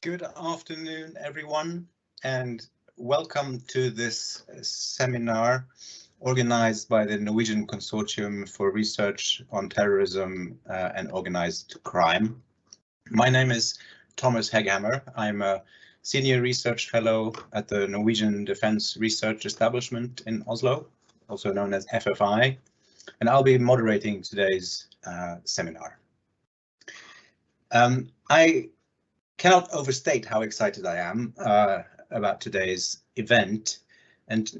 Good afternoon, everyone, and welcome to this seminar organized by the Norwegian Consortium for Research on Terrorism and Organized Crime. My name is Thomas Hegghammer. I'm a Senior Research Fellow at the Norwegian Defence Research Establishment in Oslo, also known as FFI, and I'll be moderating today's seminar. I cannot overstate how excited I am about today's event, and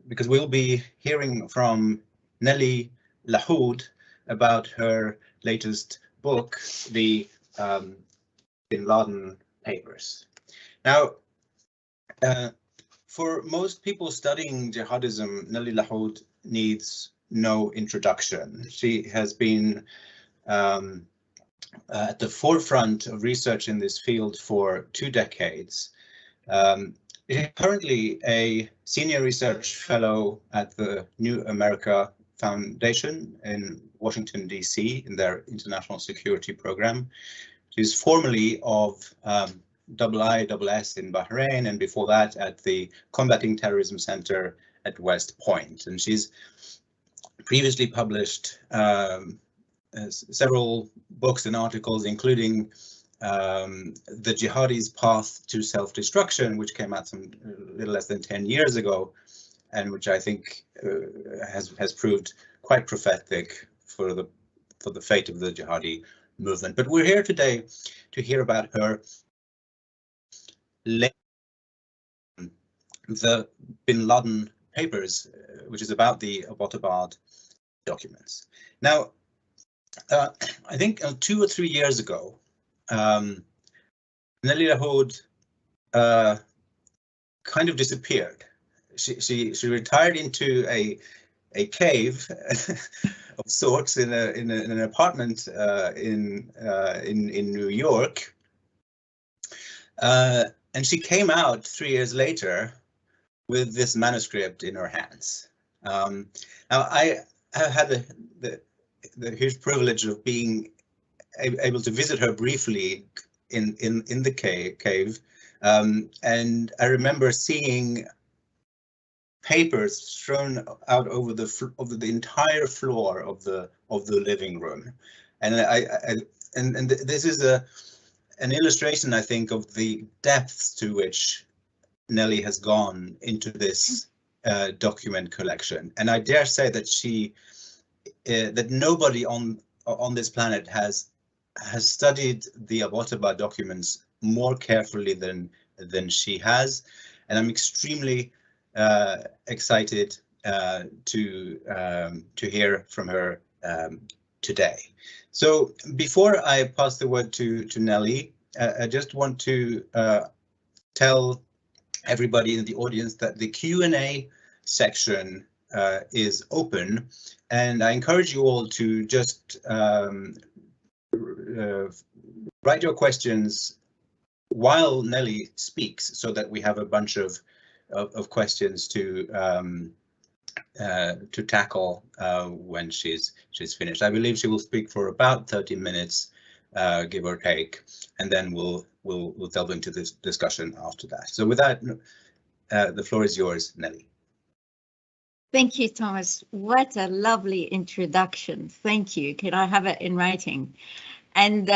because we'll be hearing from Nelly Lahoud about her latest book, the Bin Laden Papers. Now, for most people studying jihadism, Nelly Lahoud needs no introduction. She has been at the forefront of research in this field for 2 decades. She's currently a senior research fellow at the New America Foundation in Washington, D.C. in their international security program. She's formerly of IISS in Bahrain, and before that at the Combating Terrorism Center at West Point. And she's previously published several books and articles, including The Jihadi's Path to Self-Destruction, which came out a little less than 10 years ago, and which I think has proved quite prophetic for the fate of the jihadi movement. But we're here today to hear about her the Bin Laden Papers, which is about the Abbottabad documents. Now, I think 2 or 3 years ago, Nelly Lahoud kind of disappeared. She retired into a cave of sorts in an apartment in New York, and she came out 3 years later with this manuscript in her hands. Now, I have had the huge privilege of being able to visit her briefly in the cave, and I remember seeing papers thrown out over the entire floor of the living room, and this is an illustration, I think, of the depths to which Nelly has gone into this document collection, and I dare say that that nobody on this planet has studied the Abbottabad documents more carefully than she has, and I'm extremely excited to hear from her today. So before I pass the word to Nelly, I just want to tell everybody in the audience that the Q&A section is open, and I encourage you all to just write your questions while Nelly speaks, so that we have a bunch of questions to tackle when she's finished. I believe she will speak for about 30 minutes, give or take, and then we'll delve into this discussion after that. So with that, the floor is yours, Nelly. Thank you, Thomas. What a lovely introduction. Thank you. Can I have it in writing? And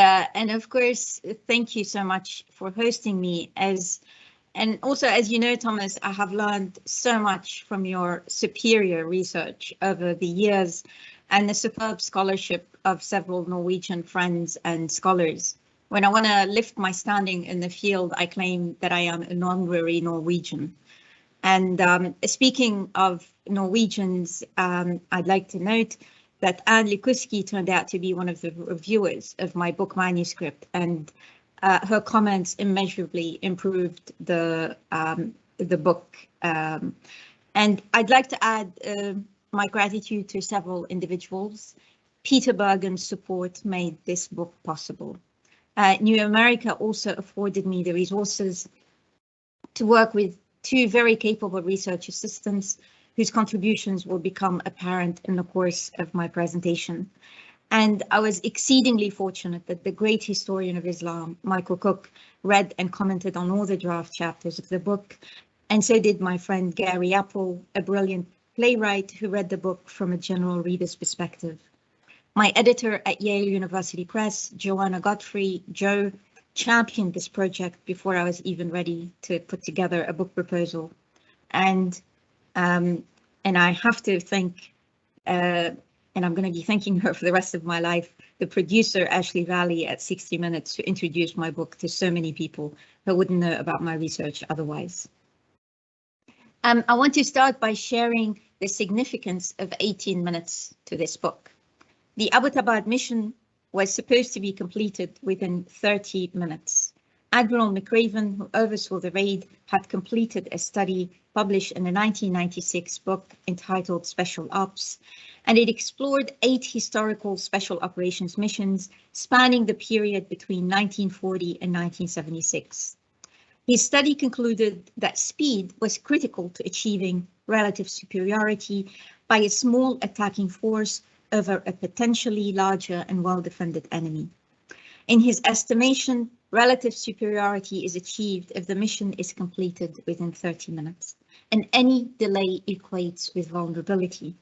of course, thank you so much for hosting me. And also, as you know, Thomas, I have learned so much from your superior research over the years and the superb scholarship of several Norwegian friends and scholars. When I want to lift my standing in the field, I claim that I am an honorary Norwegian. And speaking of Norwegians, I'd like to note that Anne Likuski turned out to be one of the reviewers of my book manuscript, and her comments immeasurably improved the book. And I'd like to add my gratitude to several individuals. Peter Bergen's support made this book possible. New America also afforded me the resources to work with 2 very capable research assistants whose contributions will become apparent in the course of my presentation. And I was exceedingly fortunate that the great historian of Islam, Michael Cook, read and commented on all the draft chapters of the book. And so did my friend Gary Apple, a brilliant playwright who read the book from a general reader's perspective. My editor at Yale University Press, Joanna Godfrey, Joe, championed this project before I was even ready to put together a book proposal. And I have to thank, and I'm going to be thanking her for the rest of my life, the producer, Ashley Valley at 60 Minutes, who introduced my book to so many people who wouldn't know about my research otherwise. I want to start by sharing the significance of 18 minutes to this book. The Abbottabad mission was supposed to be completed within 30 minutes. Admiral McRaven, who oversaw the raid, had completed a study published in a 1996 book entitled Special Ops, and it explored 8 historical special operations missions spanning the period between 1940 and 1976. His study concluded that speed was critical to achieving relative superiority by a small attacking force over a potentially larger and well-defended enemy. In his estimation, relative superiority is achieved if the mission is completed within 30 minutes, and any delay equates with vulnerability.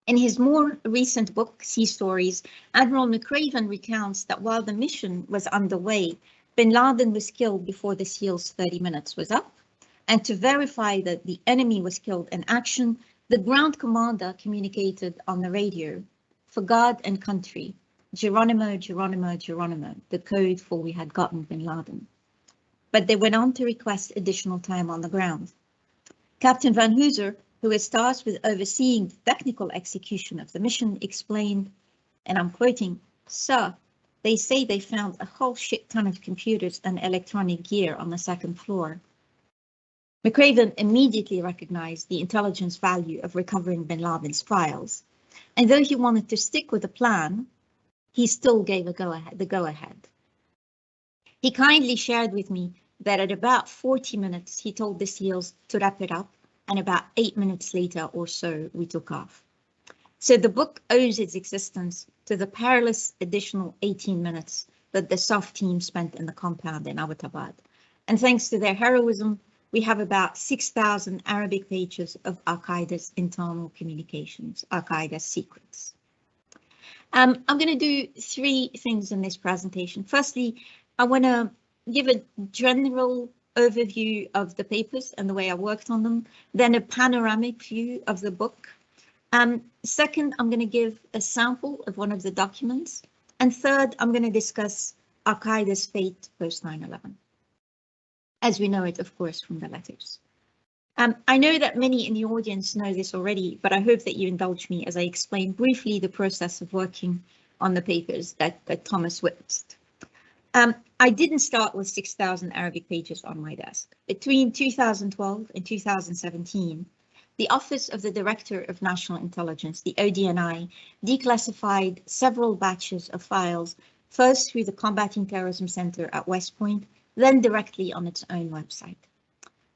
In his more recent book, Sea Stories, Admiral McRaven recounts that while the mission was underway, bin Laden was killed before the SEAL's 30 minutes was up, and to verify that the enemy was killed in action, the ground commander communicated on the radio, "For God and country, Geronimo, Geronimo, Geronimo," the code for we had gotten bin Laden. But they went on to request additional time on the ground. Captain Van Hooser, who was tasked with overseeing the technical execution of the mission, explained, and I'm quoting, "Sir, they say they found a whole shit ton of computers and electronic gear on the second floor." McRaven immediately recognized the intelligence value of recovering bin Laden's files, and though he wanted to stick with the plan, he still gave the go-ahead. He kindly shared with me that at about 40 minutes, he told the SEALs to wrap it up, and about 8 minutes later or so, we took off. So the book owes its existence to the perilous additional 18 minutes that the SOF team spent in the compound in Abbottabad. And thanks to their heroism, we have about 6,000 Arabic pages of Al-Qaeda's internal communications, Al-Qaeda's secrets. I'm going to do 3 things in this presentation. Firstly, I want to give a general overview of the papers and the way I worked on them, then a panoramic view of the book. Second, I'm going to give a sample of one of the documents. And third, I'm going to discuss Al-Qaeda's fate post 9/11. As we know it, of course, from the letters. I know that many in the audience know this already, but I hope that you indulge me as I explain briefly the process of working on the papers that Thomas witnessed. I didn't start with 6,000 Arabic pages on my desk. Between 2012 and 2017, the Office of the Director of National Intelligence, the ODNI, declassified several batches of files, first through the Combating Terrorism Center at West Point, then directly on its own website.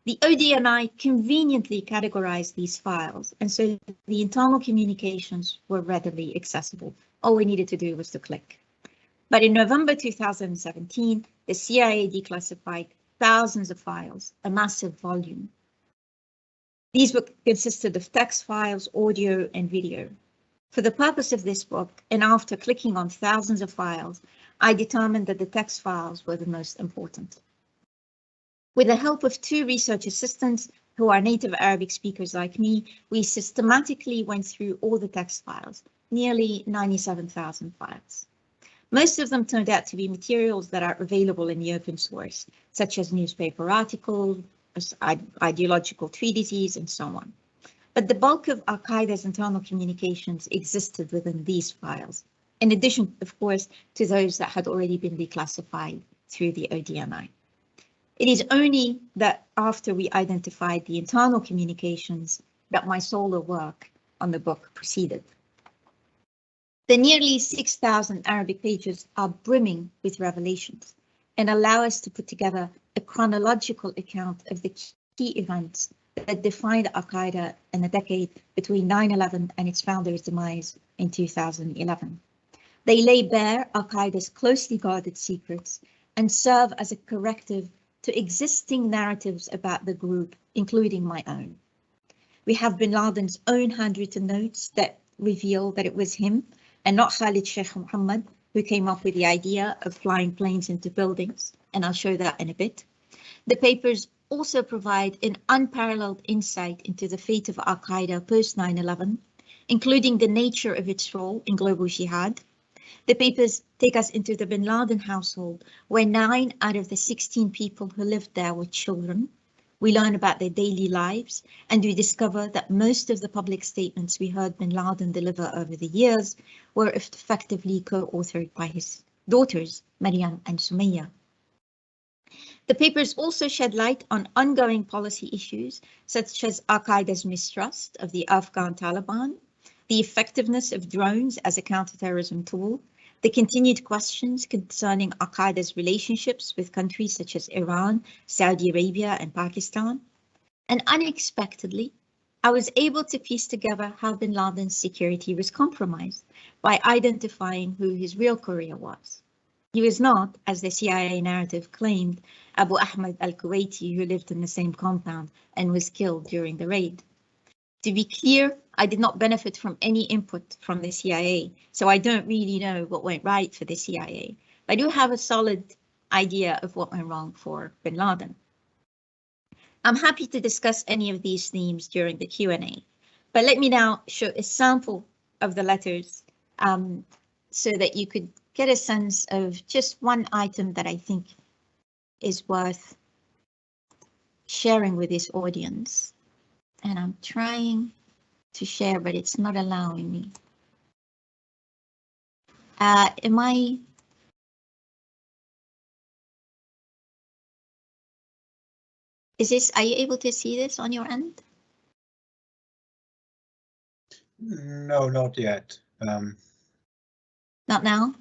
The ODNI conveniently categorized these files, and so the internal communications were readily accessible. All we needed to do was to click. But in November 2017, the CIA declassified thousands of files, a massive volume. These consisted of text files, audio, and video. For the purpose of this book, and after clicking on thousands of files, I determined that the text files were the most important. With the help of 2 research assistants who are native Arabic speakers like me, we systematically went through all the text files, nearly 97,000 files. Most of them turned out to be materials that are available in the open source, such as newspaper articles, ideological treatises, and so on. But the bulk of Al-Qaeda's internal communications existed within these files, in addition, of course, to those that had already been declassified through the ODNI. It is only that after we identified the internal communications that my solo work on the book proceeded. The nearly 6,000 Arabic pages are brimming with revelations and allow us to put together a chronological account of the key events that defined Al-Qaeda in the decade between 9/11 and its founder's demise in 2011. They lay bare Al-Qaeda's closely guarded secrets and serve as a corrective to existing narratives about the group, including my own. We have bin Laden's own handwritten notes that reveal that it was him and not Khalid Sheikh Mohammed who came up with the idea of flying planes into buildings, and I'll show that in a bit. The papers also provide an unparalleled insight into the fate of Al-Qaeda post 9/11, including the nature of its role in global jihad. The papers take us into the bin Laden household, where 9 out of the 16 people who lived there were children. We learn about their daily lives, and we discover that most of the public statements we heard bin Laden deliver over the years were effectively co-authored by his daughters, Maryam and Sumaya. The papers also shed light on ongoing policy issues, such as Al-Qaeda's mistrust of the Afghan Taliban, the effectiveness of drones as a counterterrorism tool, the continued questions concerning Al-Qaeda's relationships with countries such as Iran, Saudi Arabia, and Pakistan. And unexpectedly, I was able to piece together how bin Laden's security was compromised by identifying who his real courier was. He was not, as the CIA narrative claimed, Abu Ahmed al-Kuwaiti, who lived in the same compound and was killed during the raid. To be clear, I did not benefit from any input from the CIA, so I don't really know what went right for the CIA. But I do have a solid idea of what went wrong for bin Laden. I'm happy to discuss any of these themes during the Q&A, but let me now show a sample of the letters so that you could get a sense of just one item that I think is worth sharing with this audience. And I'm trying to share, but it's not allowing me. Are you able to see this on your end? No, not yet. Not now?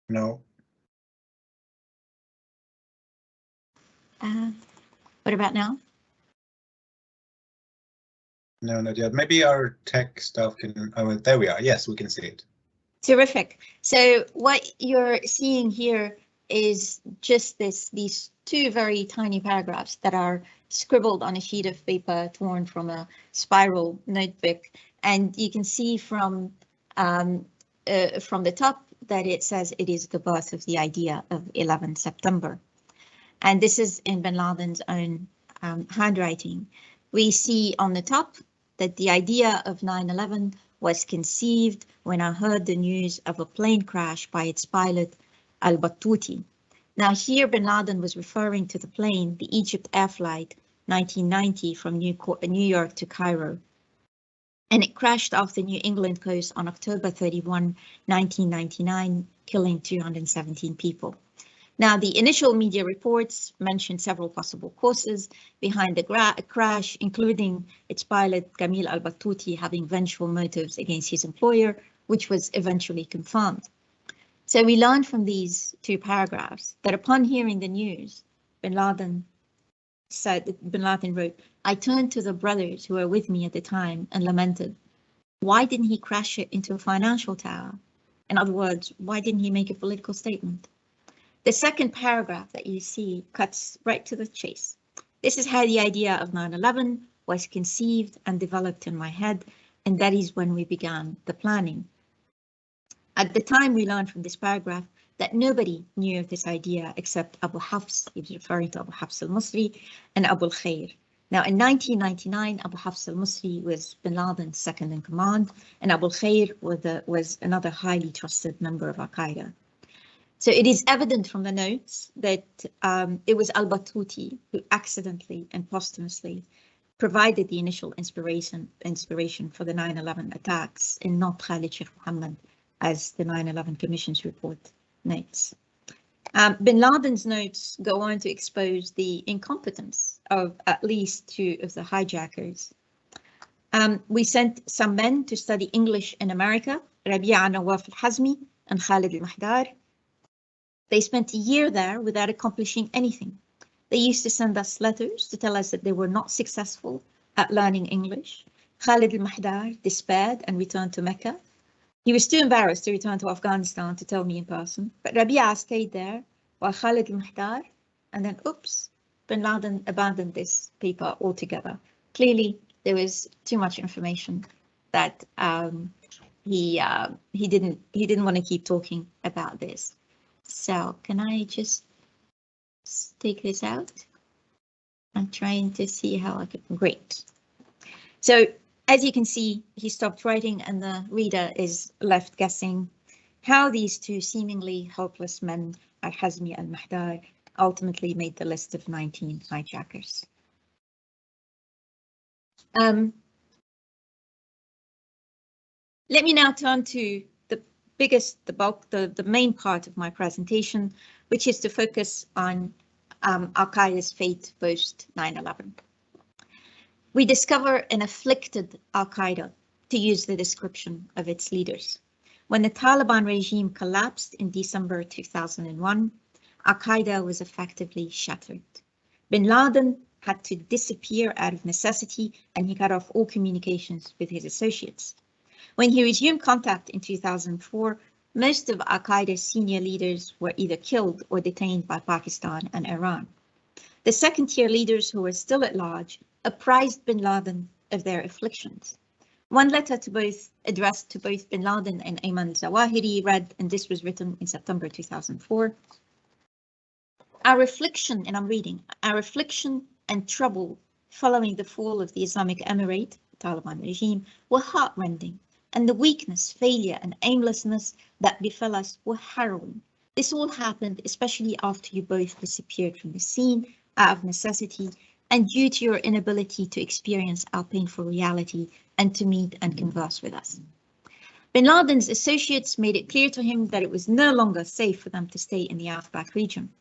No. What about now? No, not yet. Maybe our tech stuff can. Oh, there we are. Yes, we can see it. Terrific. So what you're seeing here is just these 2 very tiny paragraphs that are scribbled on a sheet of paper torn from a spiral notebook, and you can see from the top that it says it is the birth of the idea of 11 September. And this is in bin Laden's own handwriting. We see on the top that the idea of 9/11 was conceived when I heard the news of a plane crash by its pilot, al-Battuti. Now here bin Laden was referring to the plane, the Egypt Air Flight 1990 from New York to Cairo. And it crashed off the New England coast on October 31, 1999, killing 217 people. Now, the initial media reports mentioned several possible causes behind the crash, including its pilot, Kamil al-Battuti, having vengeful motives against his employer, which was eventually confirmed. So we learned from these 2 paragraphs that upon hearing the news, bin Laden wrote, "I turned to the brothers who were with me at the time and lamented, why didn't he crash it into a financial tower? In other words, why didn't he make a political statement?" The second paragraph that you see cuts right to the chase. This is how the idea of 9/11 was conceived and developed in my head, and that is when we began the planning. At the time, we learned from this paragraph that nobody knew of this idea except Abu Hafs, he was referring to Abu Hafs al-Musri, and Abu al-Khair. Now, in 1999, Abu Hafs al-Musri was bin Laden's second in command, and Abu al-Khair was another highly trusted member of Al-Qaeda. So it is evident from the notes that it was al-Battuti who accidentally and posthumously provided the initial inspiration for the 9/11 attacks, and not Khalid Sheikh Mohammed, as the 9/11 Commission's report notes. Bin Laden's notes go on to expose the incompetence of at least 2 of the hijackers. We sent some men to study English in America, Rabi'a Nawaf al-Hazmi and Khalid al-Mahdar. They spent a year there without accomplishing anything. They used to send us letters to tell us that they were not successful at learning English. Khalid al-Mahdar despaired and returned to Mecca. He was too embarrassed to return to Afghanistan to tell me in person, but Rabi'a stayed there while Khalid al-Mahdar, and then oops, bin Laden abandoned this paper altogether. Clearly, there was too much information that he didn't want to keep talking about this. So can I just take this out? I'm trying to see how I can. Great. So as you can see, he stopped writing and the reader is left guessing how these two seemingly helpless men, Al-Hazmi and Mahdar, ultimately made the list of 19 hijackers. Let me now turn to the main part of my presentation, which is to focus on Al-Qaeda's fate post 9/11. We discover an afflicted Al-Qaeda, to use the description of its leaders. When the Taliban regime collapsed in December 2001, Al-Qaeda was effectively shattered. Bin Laden had to disappear out of necessity, and he cut off all communications with his associates. When he resumed contact in 2004, most of Al-Qaeda's senior leaders were either killed or detained by Pakistan and Iran. The second-tier leaders who were still at large apprised bin Laden of their afflictions. One letter addressed to both bin Laden and Ayman al-Zawahiri read, and this was written in September 2004, "Our affliction," and I'm reading, "our affliction and trouble following the fall of the Islamic Emirate, Taliban regime, were heartrending, and the weakness, failure, and aimlessness that befell us were harrowing. This all happened especially after you both disappeared from the scene out of necessity and due to your inability to experience our painful reality and to meet and converse with us." Bin Laden's associates made it clear to him that it was no longer safe for them to stay in the outback region.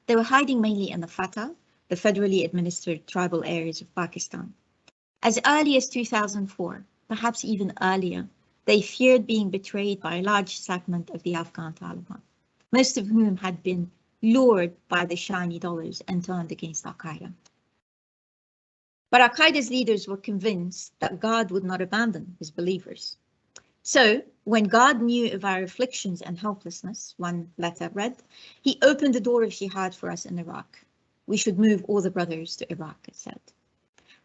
They were hiding mainly in the Fatah, the federally administered tribal areas of Pakistan. As early as 2004, perhaps even earlier, they feared being betrayed by a large segment of the Afghan Taliban, most of whom had been lured by the shiny dollars and turned against Al-Qaeda. But Al-Qaeda's leaders were convinced that God would not abandon his believers. So, when God knew of our afflictions and helplessness, one letter read, he opened the door of jihad for us in Iraq. We should move all the brothers to Iraq, it said.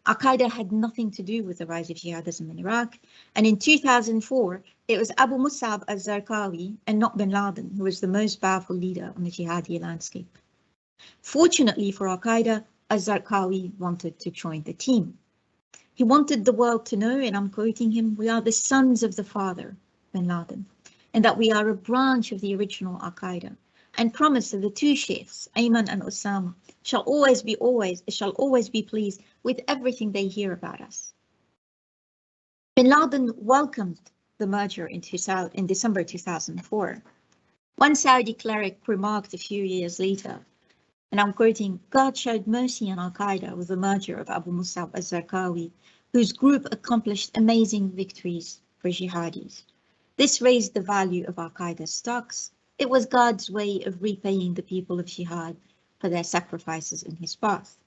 Al-Qaeda had nothing to do with the rise of jihadism in Iraq, and in 2004, it was Abu Musab al-Zarqawi and not bin Laden who was the most powerful leader on the jihadi landscape. Fortunately for Al-Qaeda, al-Zarqawi wanted to join the team. He wanted the world to know, and I'm quoting him, "We are the sons of the father, bin Laden, and that we are a branch of the original Al-Qaeda, and promised that the two sheikhs, Ayman and OSAMA, shall always be pleased with everything they hear about us." Bin Laden welcomed the merger in December 2004. One Saudi cleric remarked a few years later, and I'm quoting, "God showed mercy on Al-Qaeda with the merger of Abu Musab al-Zarqawi, whose group accomplished amazing victories for jihadis. This raised the value of Al-Qaeda's stocks. It was God's way of repaying the people of jihad for their sacrifices in his path."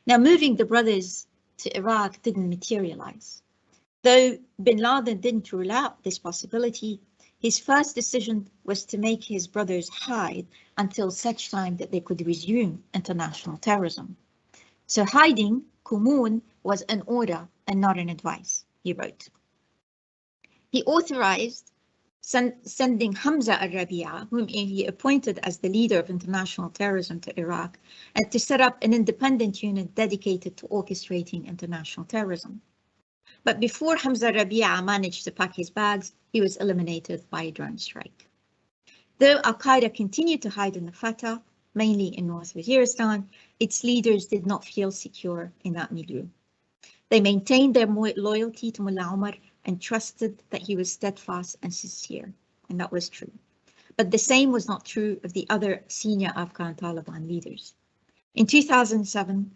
Now, moving the brothers to Iraq didn't materialize. Though bin Laden didn't rule out this possibility, his first decision was to make his brothers hide until such time that they could resume international terrorism. "So hiding, kumun, was an order and not an advice," he wrote. He authorized sending Hamza al-Rabi'a, whom he appointed as the leader of international terrorism, to Iraq, and to set up an independent unit dedicated to orchestrating international terrorism. But before Hamza al-Rabi'a managed to pack his bags, he was eliminated by a drone strike. Though Al-Qaeda continued to hide in the Fatah, mainly in North Waziristan, its leaders did not feel secure in that milieu. They maintained their loyalty to Mullah Omar and trusted that he was steadfast and sincere, and that was true. But the same was not true of the other senior Afghan Taliban leaders. In 2007,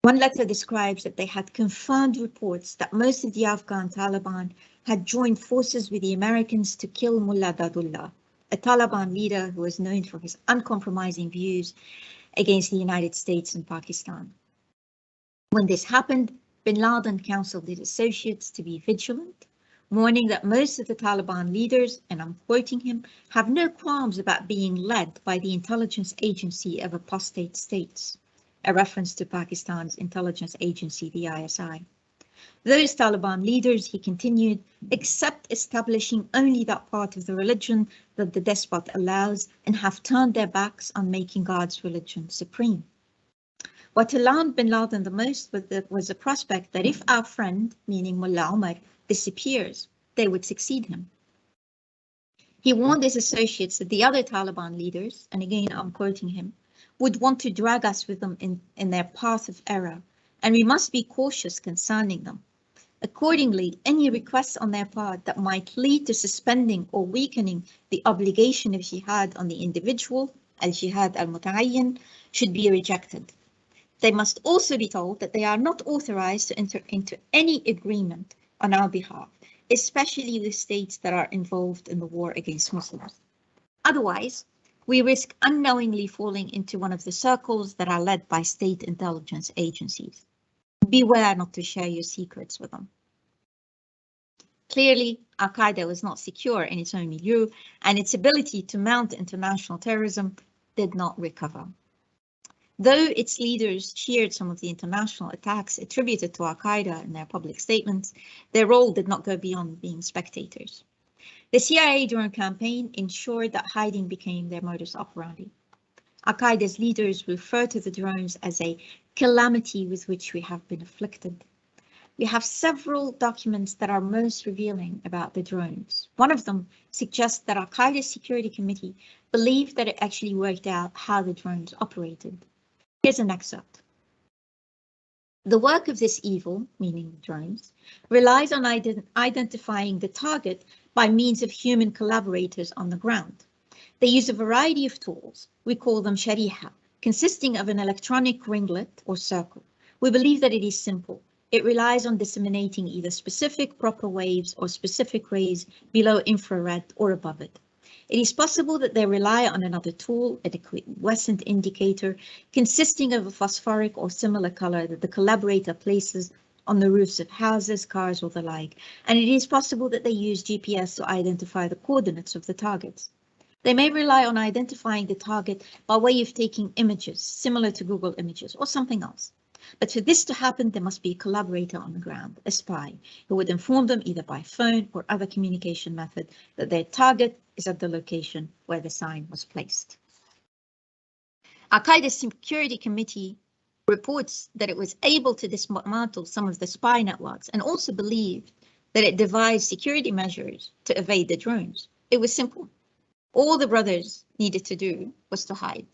one letter describes that they had confirmed reports that most of the Afghan Taliban had joined forces with the Americans to kill Mullah Dadullah, a Taliban leader who was known for his uncompromising views against the United States and Pakistan. When this happened, Bin Laden counseled his associates to be vigilant, warning that most of the Taliban leaders, and I'm quoting him, have no qualms about being led by the intelligence agency of apostate states, a reference to Pakistan's intelligence agency, the ISI. Those Taliban leaders, he continued, accept establishing only that part of the religion that the despot allows and have turned their backs on making God's religion supreme. What alarmed bin Laden the most was the prospect that if our friend, meaning Mullah Omar, disappears, they would succeed him. He warned his associates that the other Taliban leaders, and again I'm quoting him, would want to drag us with them in their path of error, and we must be cautious concerning them. Accordingly, any requests on their part that might lead to suspending or weakening the obligation of jihad on the individual, al-jihad al-muta'ayyin, should be rejected. They must also be told that they are not authorized to enter into any agreement on our behalf, especially with states that are involved in the war against Muslims. Otherwise, we risk unknowingly falling into one of the circles that are led by state intelligence agencies. Beware not to share your secrets with them. Clearly, Al-Qaeda was not secure in its own milieu, and its ability to mount international terrorism did not recover. Though its leaders cheered some of the international attacks attributed to Al-Qaeda in their public statements, their role did not go beyond being spectators. The CIA drone campaign ensured that hiding became their modus operandi. Al-Qaeda's leaders refer to the drones as a calamity with which we have been afflicted. We have several documents that are most revealing about the drones. One of them suggests that Al-Qaeda's Security Committee believed that it actually worked out how the drones operated. Here's an excerpt. The work of this evil, meaning drones, relies on identifying the target by means of human collaborators on the ground. They use a variety of tools. We call them shariha, consisting of an electronic ringlet or circle. We believe that it is simple. It relies on disseminating either specific proper waves or specific rays below infrared or above it. It is possible that they rely on another tool, a quiescent indicator, consisting of a phosphoric or similar color that the collaborator places on the roofs of houses, cars, or the like, and it is possible that they use GPS to identify the coordinates of the targets. They may rely on identifying the target by way of taking images, similar to Google Images, or something else. But for this to happen, there must be a collaborator on the ground, a spy, who would inform them either by phone or other communication method that their target is at the location where the sign was placed. Al-Qaeda's Security Committee reports that it was able to dismantle some of the spy networks and also believed that it devised security measures to evade the drones. It was simple. All the brothers needed to do was to hide.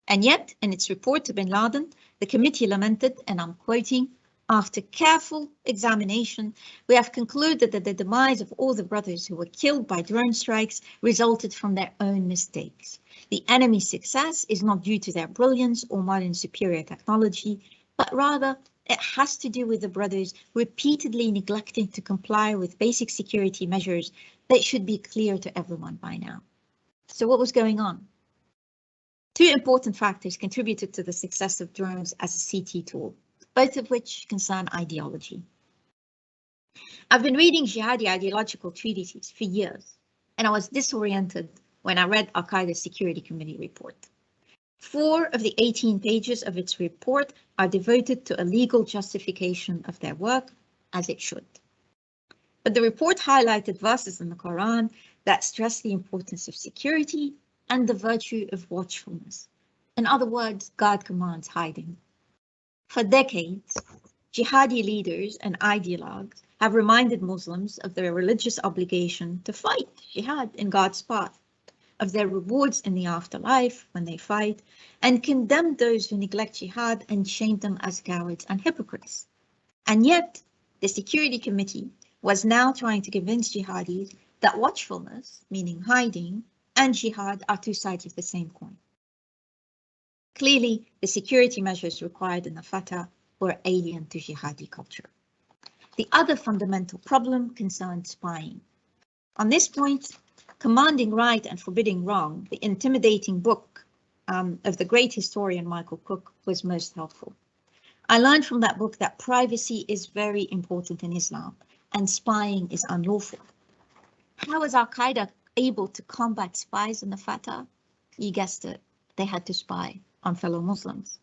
And yet, in its report to bin Laden, the committee lamented, and I'm quoting, "After careful examination, we have concluded that the demise of all the brothers who were killed by drone strikes resulted from their own mistakes. The enemy's success is not due to their brilliance or modern superior technology, but rather it has to do with the brothers repeatedly neglecting to comply with basic security measures that should be clear to everyone by now." So what was going on? Two important factors contributed to the success of drones as a CT tool, both of which concern ideology. I've been reading jihadi ideological treatises for years, and I was disoriented when I read Al-Qaeda's Security Committee report. 4 of the 18 pages of its report are devoted to a legal justification of their work, as it should. But the report highlighted verses in the Quran that stress the importance of security and the virtue of watchfulness. In other words, God commands hiding. For decades, jihadi leaders and ideologues have reminded Muslims of their religious obligation to fight jihad in God's path, of their rewards in the afterlife when they fight, and condemned those who neglect jihad and shamed them as cowards and hypocrites. And yet, the Security Committee was now trying to convince jihadis that watchfulness, meaning hiding, and jihad are two sides of the same coin. Clearly, the security measures required in the Fatah were alien to jihadi culture. The other fundamental problem concerned spying. On this point, Commanding Right and Forbidding Wrong, the intimidating book of the great historian Michael Cook, was most helpful. I learned from that book that privacy is very important in Islam and spying is unlawful. How was Al-Qaeda able to combat spies in the Fatah? You guessed it, they had to spy on fellow Muslims.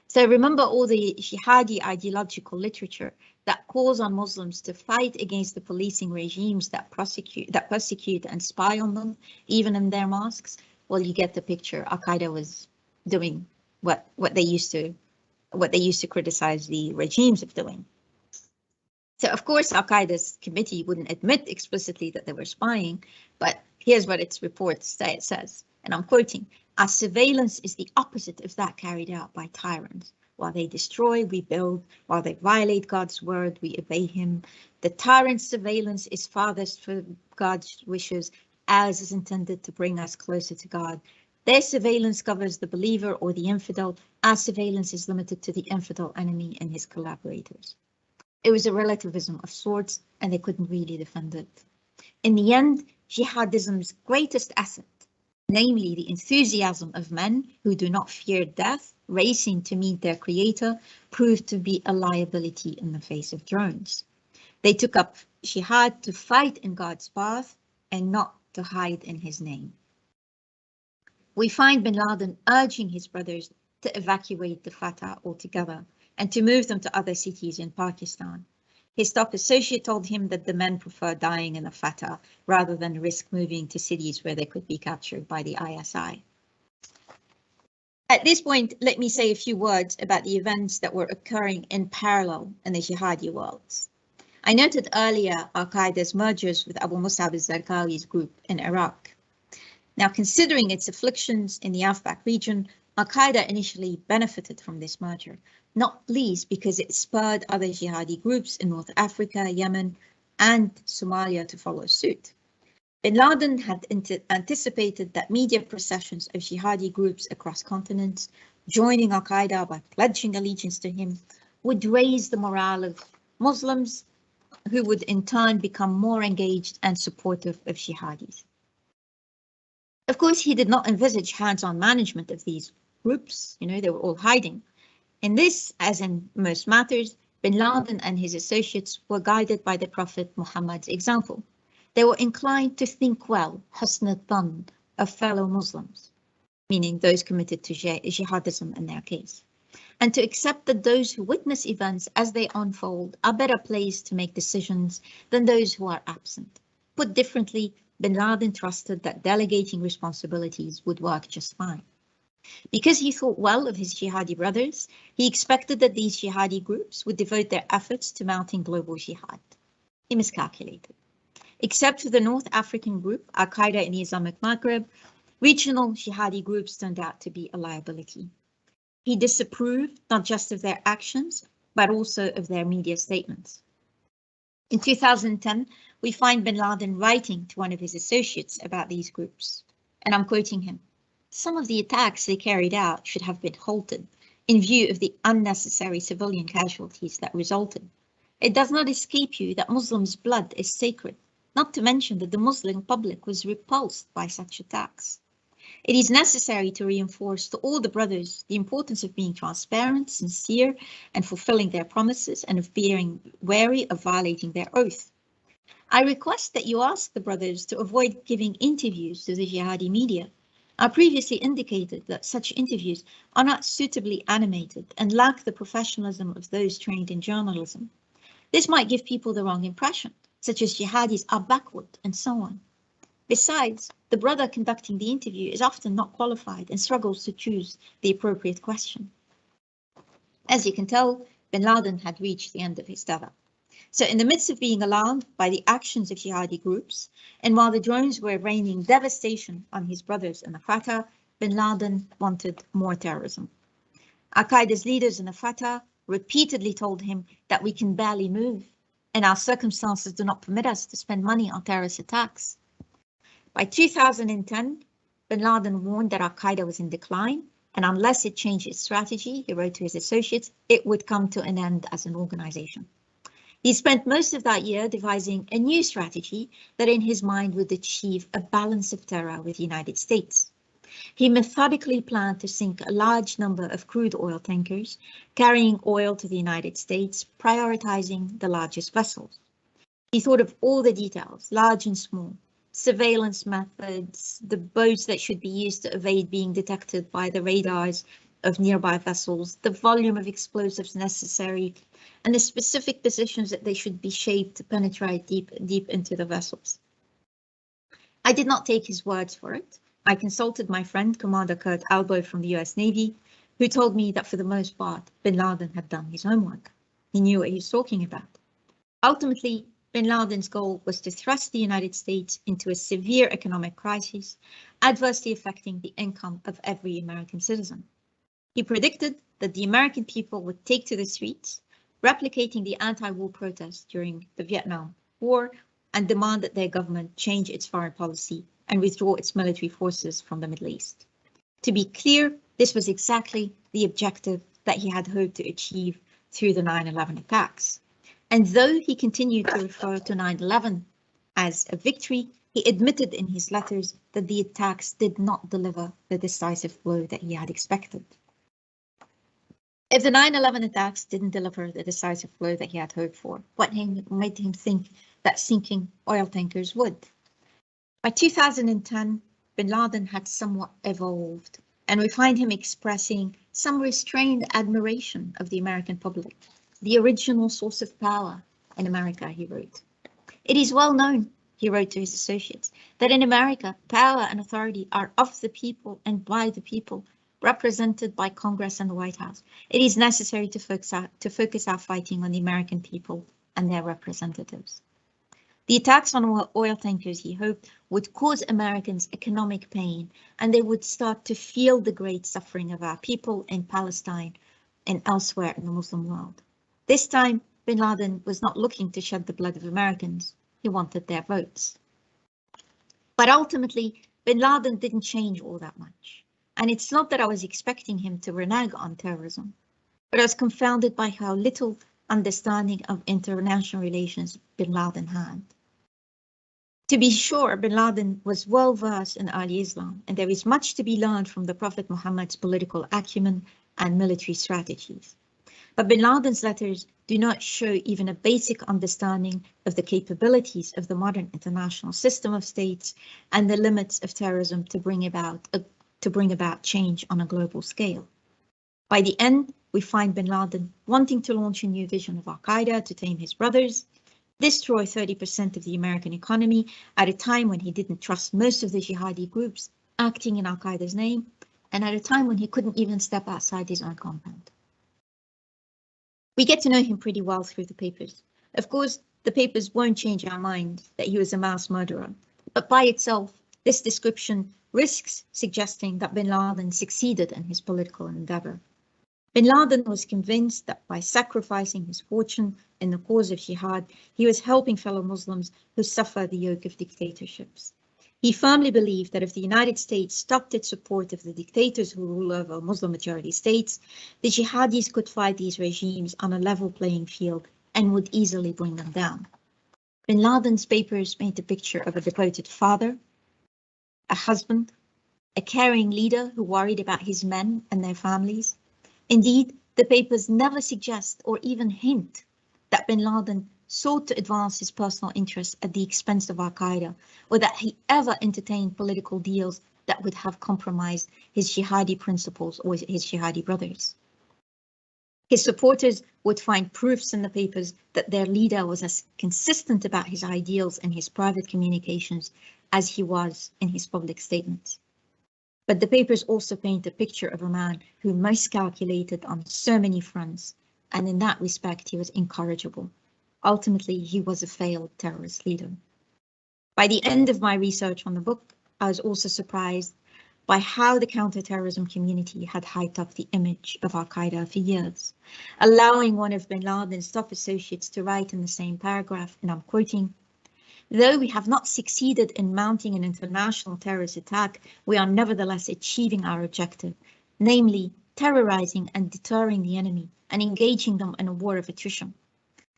So remember all the jihadi ideological literature that calls on Muslims to fight against the policing regimes that persecute and spy on them, even in their mosques? Well, you get the picture. Al-Qaeda was doing what they used to criticize the regimes of doing. So of course, Al-Qaeda's committee wouldn't admit explicitly that they were spying, but here's what its report says, and I'm quoting, "Our surveillance is the opposite of that carried out by tyrants. While they destroy, we build. While they violate God's word, we obey him. The tyrant's surveillance is farthest from God's wishes, as is intended to bring us closer to God. Their surveillance covers the believer or the infidel. Our surveillance is limited to the infidel enemy and his collaborators." It was a relativism of sorts, and they couldn't really defend it. In the end, jihadism's greatest asset, namely the enthusiasm of men who do not fear death, racing to meet their creator, proved to be a liability in the face of drones. They took up jihad to fight in God's path and not to hide in his name. We find bin Laden urging his brothers to evacuate the Fatah altogether and to move them to other cities in Pakistan. His top associate told him that the men prefer dying in the Fatah rather than risk moving to cities where they could be captured by the ISI. At this point, let me say a few words about the events that were occurring in parallel in the jihadi worlds. I noted earlier Al-Qaeda's mergers with Abu Musab al-Zarqawi's group in Iraq. Now, considering its afflictions in the Afbaq region, Al-Qaeda initially benefited from this merger, not least because it spurred other jihadi groups in North Africa, Yemen, and Somalia to follow suit. Bin Laden had anticipated that media processions of jihadi groups across continents, joining Al-Qaeda by pledging allegiance to him, would raise the morale of Muslims, who would in turn become more engaged and supportive of jihadis. Of course, he did not envisage hands-on management of these groups. They were all hiding. In this, as in most matters, bin Laden and his associates were guided by the Prophet Muhammad's example. They were inclined to think well, husn al-dhann, of fellow Muslims, meaning those committed to jihadism in their case, and to accept that those who witness events as they unfold are better placed to make decisions than those who are absent. Put differently, bin Laden trusted that delegating responsibilities would work just fine. Because he thought well of his jihadi brothers, he expected that these jihadi groups would devote their efforts to mounting global jihad. He miscalculated. Except for the North African group, Al-Qaeda in the Islamic Maghreb, regional jihadi groups turned out to be a liability. He disapproved not just of their actions, but also of their media statements. In 2010, we find bin Laden writing to one of his associates about these groups, and I'm quoting him. "Some of the attacks they carried out should have been halted in view of the unnecessary civilian casualties that resulted. It does not escape you that Muslims' blood is sacred, not to mention that the Muslim public was repulsed by such attacks. It is necessary to reinforce to all the brothers the importance of being transparent, sincere, and fulfilling their promises, and of being wary of violating their oath. I request that you ask the brothers to avoid giving interviews to the jihadi media. I previously indicated that such interviews are not suitably animated and lack the professionalism of those trained in journalism. This might give people the wrong impression, such as jihadis are backward and so on. Besides, the brother conducting the interview is often not qualified and struggles to choose the appropriate question." As you can tell, bin Laden had reached the end of his tether. So in the midst of being alarmed by the actions of jihadi groups, and while the drones were raining devastation on his brothers in the Fatah, bin Laden wanted more terrorism. Al-Qaeda's leaders in the Fatah repeatedly told him that we can barely move, and our circumstances do not permit us to spend money on terrorist attacks. By 2010, bin Laden warned that Al-Qaeda was in decline, and unless it changed its strategy, he wrote to his associates, it would come to an end as an organization. He spent most of that year devising a new strategy that in his mind would achieve a balance of terror with the United States. He methodically planned to sink a large number of crude oil tankers carrying oil to the United States, prioritizing the largest vessels. He thought of all the details, large and small, surveillance methods, the boats that should be used to evade being detected by the radars of nearby vessels, the volume of explosives necessary, and the specific positions that they should be shaped to penetrate deep into the vessels. I did not take his words for it. I consulted my friend, Commander Kurt Albo from the US Navy, who told me that for the most part, bin Laden had done his homework. He knew what he was talking about. Ultimately, bin Laden's goal was to thrust the United States into a severe economic crisis, adversely affecting the income of every American citizen. He predicted that the American people would take to the streets, replicating the anti-war protests during the Vietnam War, and demand that their government change its foreign policy and withdraw its military forces from the Middle East. To be clear, this was exactly the objective that he had hoped to achieve through the 9/11 attacks. And though he continued to refer to 9/11 as a victory, he admitted in his letters that the attacks did not deliver the decisive blow that he had expected. If the 9/11 attacks didn't deliver the decisive blow that he had hoped for, what made him think that sinking oil tankers would? By 2010, bin Laden had somewhat evolved, and we find him expressing some restrained admiration of the American public, the original source of power in America, he wrote. It is well known, he wrote to his associates, that in America, power and authority are of the people and by the people, represented by Congress and the White House. It is necessary to focus our fighting on the American people and their representatives. The attacks on oil tankers, he hoped, would cause Americans economic pain, and they would start to feel the great suffering of our people in Palestine and elsewhere in the Muslim world. This time, bin Laden was not looking to shed the blood of Americans. He wanted their votes. But ultimately, bin Laden didn't change all that much. And it's not that I was expecting him to renege on terrorism, but I was confounded by how little understanding of international relations bin Laden had. To be sure, bin Laden was well versed in early Islam, and there is much to be learned from the Prophet Muhammad's political acumen and military strategies. But bin Laden's letters do not show even a basic understanding of the capabilities of the modern international system of states and the limits of terrorism to bring about change on a global scale. By the end, we find bin Laden wanting to launch a new vision of Al-Qaeda to tame his brothers, destroy 30% of the American economy at a time when he didn't trust most of the jihadi groups acting in Al-Qaeda's name, and at a time when he couldn't even step outside his own compound. We get to know him pretty well through the papers. Of course, the papers won't change our mind that he was a mass murderer, but by itself, this description risks suggesting that bin Laden succeeded in his political endeavor. Bin Laden was convinced that by sacrificing his fortune in the cause of jihad, he was helping fellow Muslims who suffer the yoke of dictatorships. He firmly believed that if the United States stopped its support of the dictators who rule over Muslim-majority states, the jihadis could fight these regimes on a level playing field and would easily bring them down. Bin Laden's papers paint a picture of a devoted father, a husband, a caring leader who worried about his men and their families. Indeed, the papers never suggest or even hint that bin Laden sought to advance his personal interests at the expense of Al-Qaeda, or that he ever entertained political deals that would have compromised his jihadi principles or his jihadi brothers. His supporters would find proofs in the papers that their leader was as consistent about his ideals in his private communications as he was in his public statements. But the papers also paint a picture of a man who miscalculated on so many fronts, and in that respect, he was incorrigible. Ultimately, he was a failed terrorist leader. By the end of my research on the book, I was also surprised by how the counterterrorism community had hyped up the image of Al-Qaeda for years, allowing one of bin Laden's top associates to write in the same paragraph, and I'm quoting, "Though we have not succeeded in mounting an international terrorist attack, we are nevertheless achieving our objective, namely terrorizing and deterring the enemy and engaging them in a war of attrition.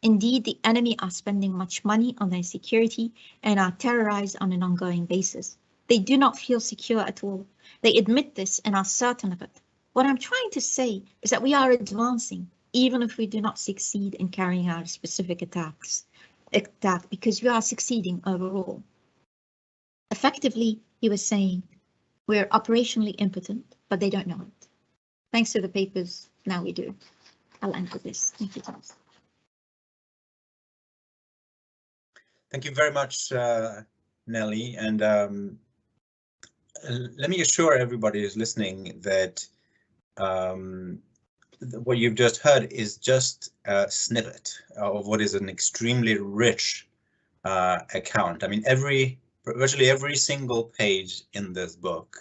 Indeed, the enemy are spending much money on their security and are terrorized on an ongoing basis. They do not feel secure at all. They admit this and are certain of it. What I'm trying to say is that we are advancing, even if we do not succeed in carrying out specific attack, because we are succeeding overall. Effectively, he was saying, we're operationally impotent, but they don't know it. Thanks to the papers, now we do. I'll end with this. Thank you, Thomas. Thank you very much, Nelly. And let me assure everybody who's listening that what you've just heard is just a snippet of what is an extremely rich account. I mean, virtually every single page in this book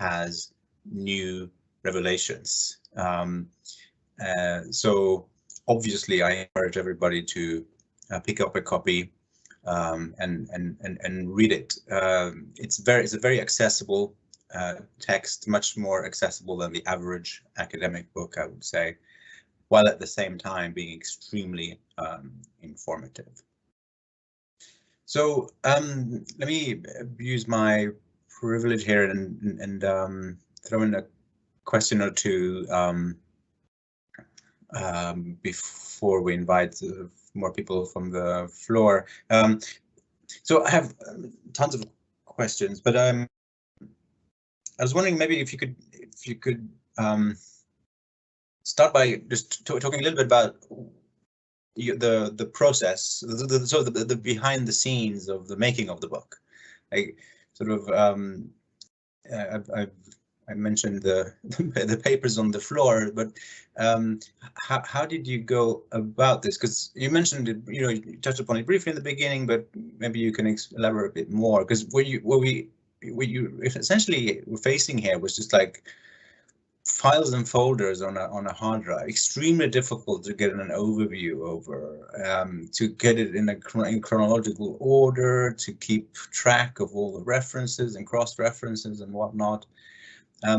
has new revelations. So obviously, I encourage everybody to pick up a copy and read it. It's a very accessible text, much more accessible than the average academic book, I would say, while at the same time being extremely informative. So let me use my privilege here and throw in a question or two before we invite more people from the floor. So I have tons of questions, but I was wondering maybe if you could start by just talking a little bit about the process, the behind the scenes of the making of the book. I sort of I mentioned the papers on the floor, but how did you go about this? Because you mentioned it, you touched upon it briefly in the beginning, but maybe you can elaborate a bit more. Because what you essentially were facing here was just like files and folders on a hard drive, extremely difficult to get an overview over, to get it in chronological order, to keep track of all the references and cross references and whatnot.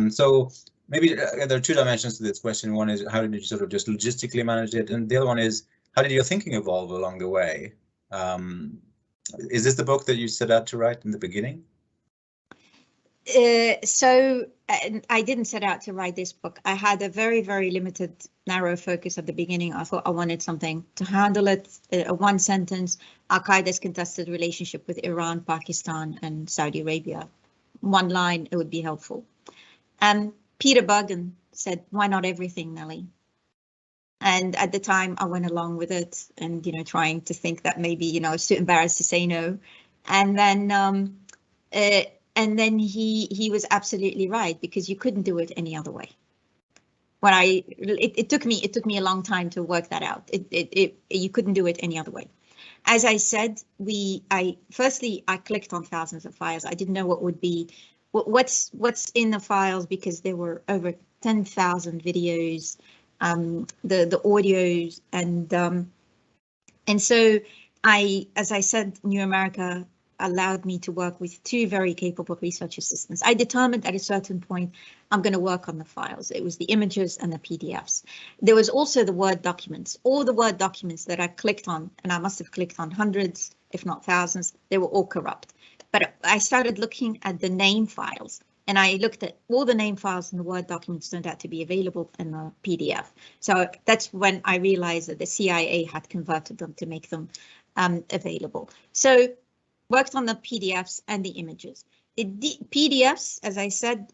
So maybe there are two dimensions to this question. One is how did you sort of just logistically manage it, and the other one is how did your thinking evolve along the way? Is this the book that you set out to write in the beginning? So I didn't set out to write this book. I had a very, very limited, narrow focus at the beginning. I thought I wanted something to handle it. One sentence, Al-Qaeda's contested relationship with Iran, Pakistan, and Saudi Arabia. One line, it would be helpful. And Peter Bergen said, why not everything, Nelly? And at the time, I went along with it and, trying to think that maybe, I was too embarrassed to say no. And then he was absolutely right, because you couldn't do it any other way. When it took me a long time to work that out. You couldn't do it any other way. As I said, firstly I clicked on thousands of files. I didn't know what would be what's in the files, because there were over 10,000 videos, the audios, and so as I said, New America allowed me to work with two very capable research assistants. I determined at a certain point, I'm going to work on the files. It was the images and the PDFs. There was also the Word documents. All the Word documents that I clicked on, and I must have clicked on hundreds, if not thousands, they were all corrupt. But I started looking at the name files, and I looked at all the name files, and the Word documents turned out to be available in the PDF. So that's when I realized that the CIA had converted them to make them available. So worked on the PDFs and the images. The PDFs, as I said,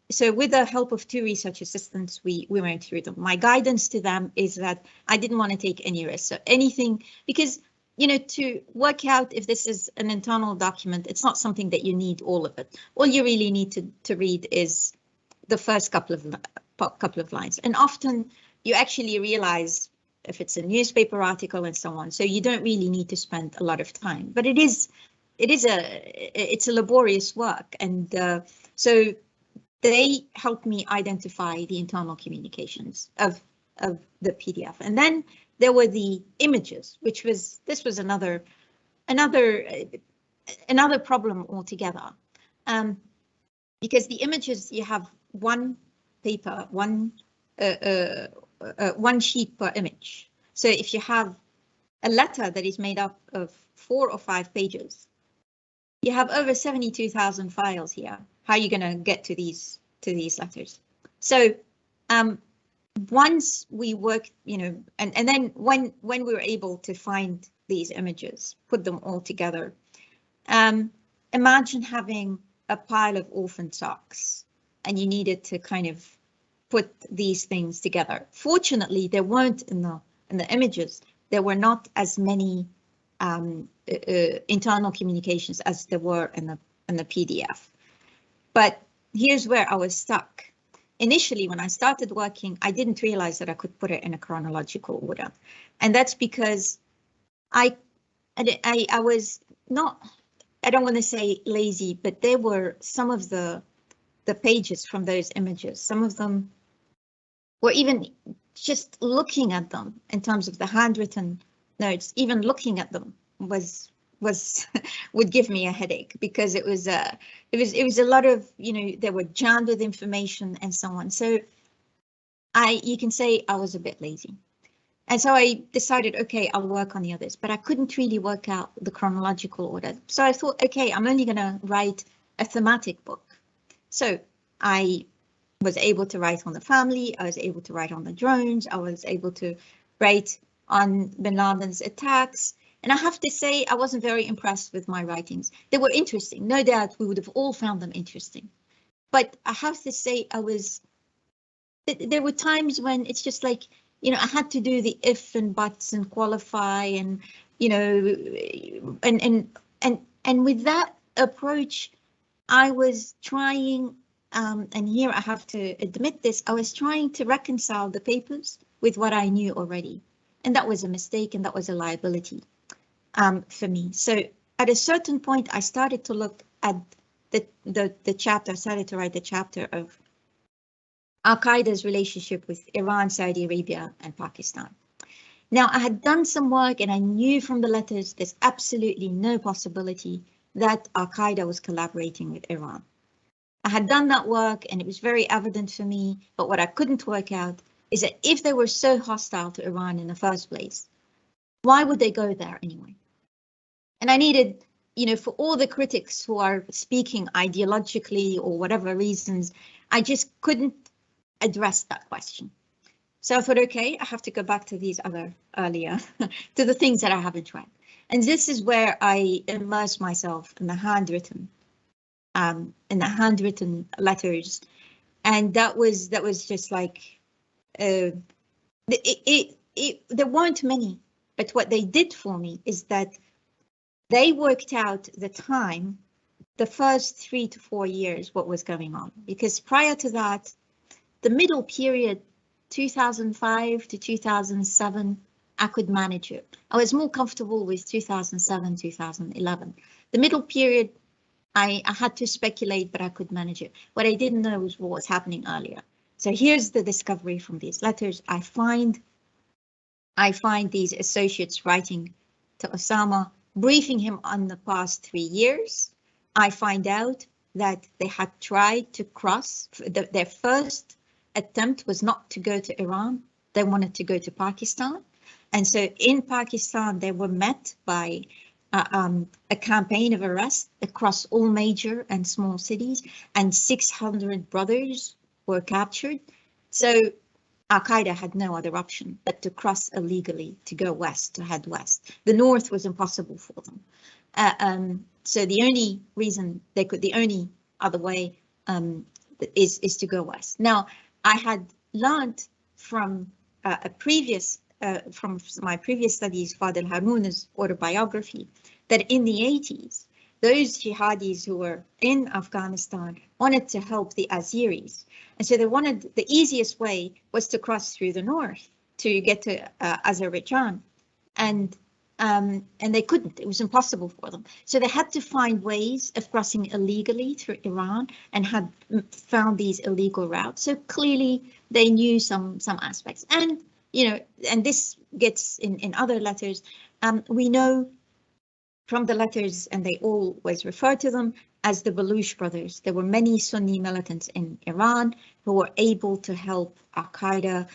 so with the help of two research assistants, we went through them. My guidance to them is that I didn't want to take any risks. So anything, because to work out if this is an internal document, it's not something that you need all of it. All you really need to read is the first couple of lines. And often you actually realize if it's a newspaper article and so on. So you don't really need to spend a lot of time, but it's a laborious work. And so they helped me identify the internal communications of the PDF. And then there were the images, this was another problem altogether. Because the images, you have one paper, one sheet per image. So if you have a letter that is made up of 4 or 5 pages, You have over 72,000 files here. How are you going to get to these letters? So once we worked, you know, and then when we were able to find these images, put them all together, imagine having a pile of orphan socks and you needed to kind of put these things together. Fortunately, there weren't in the images, there were not as many internal communications as there were in the PDF. But here's where I was stuck. Initially, when I started working, I didn't realize that I could put it in a chronological order. And that's because I was not, I don't want to say lazy, but there were some of the pages from those images. Some of them were even just looking at them in terms of the handwritten notes, even looking at them was would give me a headache, because it was a lot of, you know, they were jammed with information and so on. So you can say I was a bit lazy. And so I decided, okay, I'll work on the others, but I couldn't really work out the chronological order. So I thought, okay, I'm only going to write a thematic book. So I was able to write on the family, I was able to write on the drones, I was able to write on bin Laden's attacks. And I have to say, I wasn't very impressed with my writings. They were interesting. No doubt we would have all found them interesting. But I have to say, there were times when it's just like, you know, I had to do the if and buts and qualify and, you know, and with that approach, I was trying, and here I have to admit this, I was trying to reconcile the papers with what I knew already. And that was a mistake, and that was a liability for me. So at a certain point, I started to look at the chapter, I started to write the chapter of Al-Qaeda's relationship with Iran, Saudi Arabia, and Pakistan. Now, I had done some work and I knew from the letters there's absolutely no possibility that Al-Qaeda was collaborating with Iran. I had done that work and it was very evident for me, but what I couldn't work out is that if they were so hostile to Iran in the first place, why would they go there anyway? And I needed, you know, for all the critics who are speaking ideologically or whatever reasons, I just couldn't address that question. So I thought, okay, I have to go back to these other earlier, to the things that I haven't read. And this is where I immerse myself in the handwritten letters. And that was just like, there weren't many, but what they did for me is that they worked out the time, the first 3 to 4 years, what was going on, because prior to that, the middle period, 2005 to 2007, I could manage it. I was more comfortable with 2007, 2011. The middle period, I had to speculate, but I could manage it. What I didn't know was what was happening earlier. So here's the discovery from these letters. I find these associates writing to OSAMA, briefing him on the past 3 years. I find out that they had tried to cross, their first attempt was not to go to Iran, they wanted to go to Pakistan. And so in Pakistan, they were met by a campaign of arrest across all major and small cities, and 600 brothers were captured. So Al-Qaeda had no other option but to cross illegally, to go west, to head west. The north was impossible for them. So the only reason they could, the only other way is to go west. Now, I had learned from from my previous studies, Fadel Haroun's autobiography, that in the 80s, those jihadis who were in Afghanistan wanted to help the Azeris. And so they wanted, the easiest way was to cross through the north to get to Azerbaijan. And they couldn't, it was impossible for them. So they had to find ways of crossing illegally through Iran and had found these illegal routes. So clearly they knew some aspects. And, you know, and this gets in other letters, we know from the letters, and they always refer to them as the Baluch brothers. There were many Sunni militants in Iran who were able to help Al-Qaeda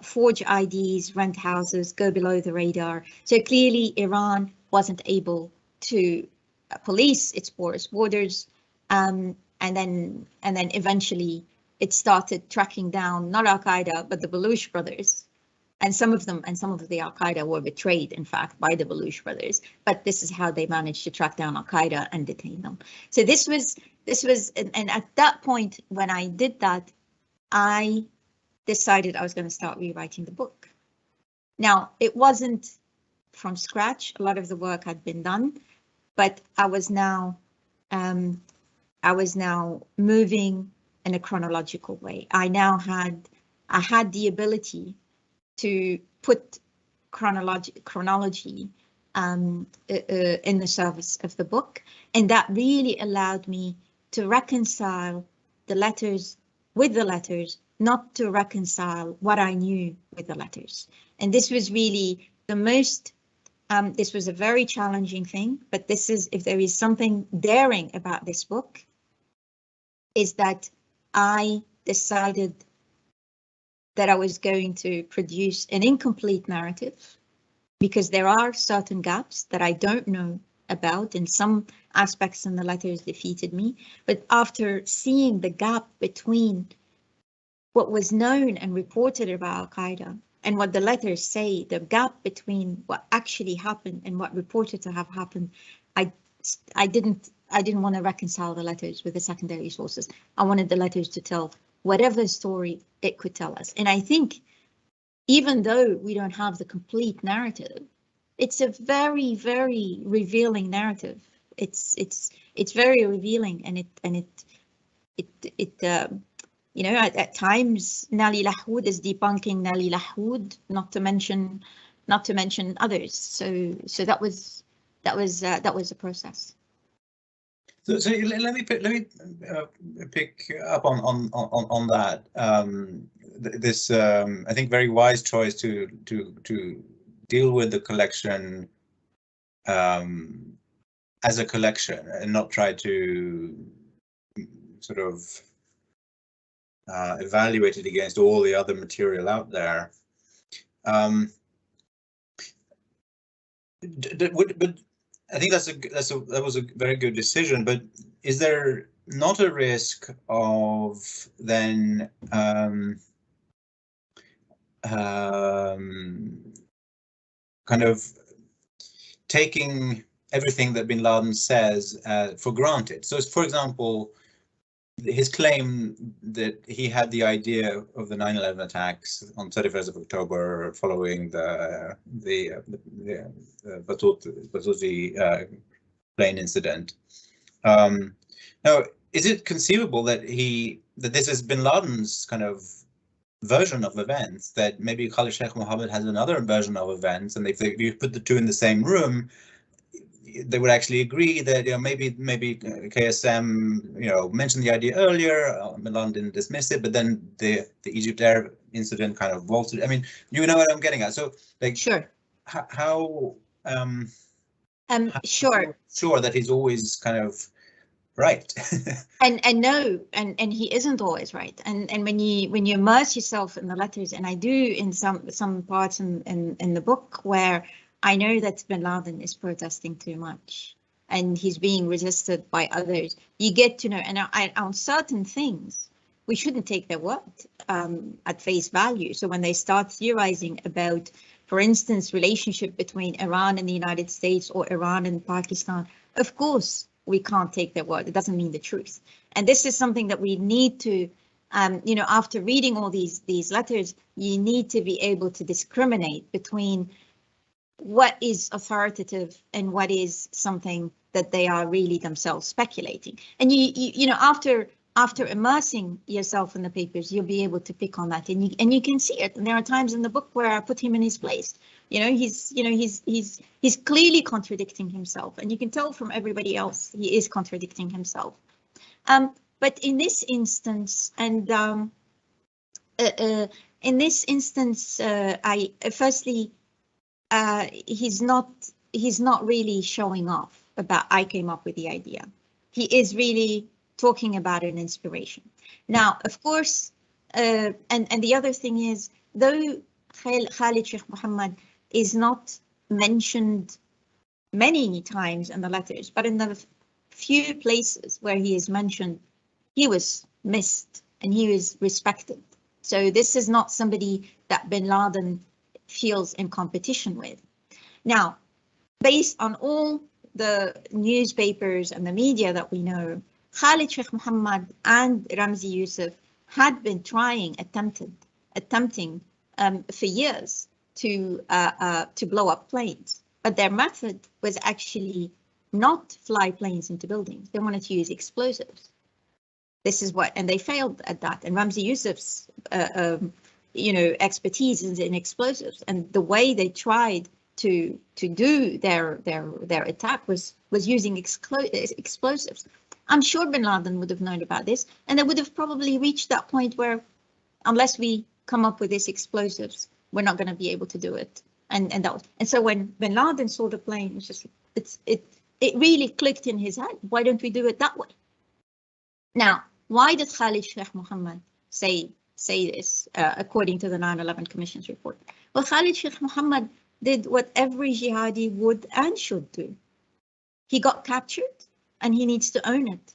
forge IDs, rent houses, go below the radar. So clearly Iran wasn't able to police, its porous borders, and then eventually it started tracking down not Al-Qaeda but the Baluch brothers, and some of the Al-Qaeda were betrayed, in fact, by the Baluch brothers. But this is how they managed to track down Al-Qaeda and detain them. So this was, and at that point when I did that, I decided I was going to start rewriting the book. Now, it wasn't from scratch. A lot of the work had been done, but I was now moving in a chronological way. I had the ability to put chronology in the service of the book, and that really allowed me to reconcile the letters with the letters, not to reconcile what I knew with the letters. And this was really the most, this was a very challenging thing, but this is, if there is something daring about this book, is that I decided that I was going to produce an incomplete narrative, because there are certain gaps that I don't know about, and some aspects in the letters defeated me. But after seeing the gap between what was known and reported about Al-Qaeda and what the letters say, the gap between what actually happened and what reported to have happened, I didn't want to reconcile the letters with the secondary sources. I wanted the letters to tell whatever story it could tell us. And I think even though we don't have the complete narrative, it's a very, very revealing narrative. It's very revealing, and you know, at times Nali Lahoud is debunking Nali Lahoud, not to mention others. So that was a process. So let me pick up on that. This I think very wise choice to deal with the collection as a collection and not try to sort of evaluate it against all the other material out there. But I think that was a very good decision. But is there not a risk of then kind of taking everything that bin Laden says for granted? So, for example, his claim that he had the idea of the 9/11 attacks on 31st of October following the Batouzi plane incident. Now, is it conceivable that this is bin Laden's kind of version of events, that maybe Khalid Sheikh Mohammed has another version of events, and if you put the two in the same room, they would actually agree that, you know, maybe KSM, you know, mentioned the idea earlier, bin Laden didn't dismiss it, but then the Egypt Air incident kind of vaulted. I mean, you know what I'm getting at. So, like, sure, how sure that he's always kind of right. and no, and he isn't always right. And when you immerse yourself in the letters, and I do in some parts in the book where I know that bin Laden is protesting too much and he's being resisted by others, you get to know, and on certain things, we shouldn't take their word at face value. So when they start theorizing about, for instance, relationship between Iran and the United States or Iran and Pakistan, of course, we can't take their word. It doesn't mean the truth. And this is something that we need to, you know, after reading all these letters, you need to be able to discriminate between what is authoritative and what is something that they are really themselves speculating. And you know, after immersing yourself in the papers, you'll be able to pick on that, and you can see it. And there are times in the book where I put him in his place. You know, he's clearly contradicting himself, and you can tell from everybody else he is contradicting himself. But in this instance, and in this instance, he's not really showing off about I came up with the idea. He is really talking about an inspiration. Now, of course, and the other thing is, though Khalid Sheikh Mohammed is not mentioned many times in the letters, but in the few places where he is mentioned, he was missed and he was respected. So this is not somebody that bin Laden feels in competition with. Now, based on all the newspapers and the media that we know, Khalid Sheikh Mohammed and Ramzi Youssef had been attempting for years to blow up planes, but their method was actually not fly planes into buildings. They wanted to use explosives. This is what, and they failed at that. And Ramzi Youssef's, expertise is in explosives, and the way they tried to do their attack was using explosives. I'm sure bin Laden would have known about this, and they would have probably reached that point where, unless we come up with these explosives, we're not going to be able to do it. And so when bin Laden saw the plane, it really clicked in his head. Why don't we do it that way? Now, why did Khalid Sheikh Mohammed say this, according to the 9/11 Commission's report? Well, Khalid Sheikh Mohammed did what every jihadi would and should do. He got captured and he needs to own it.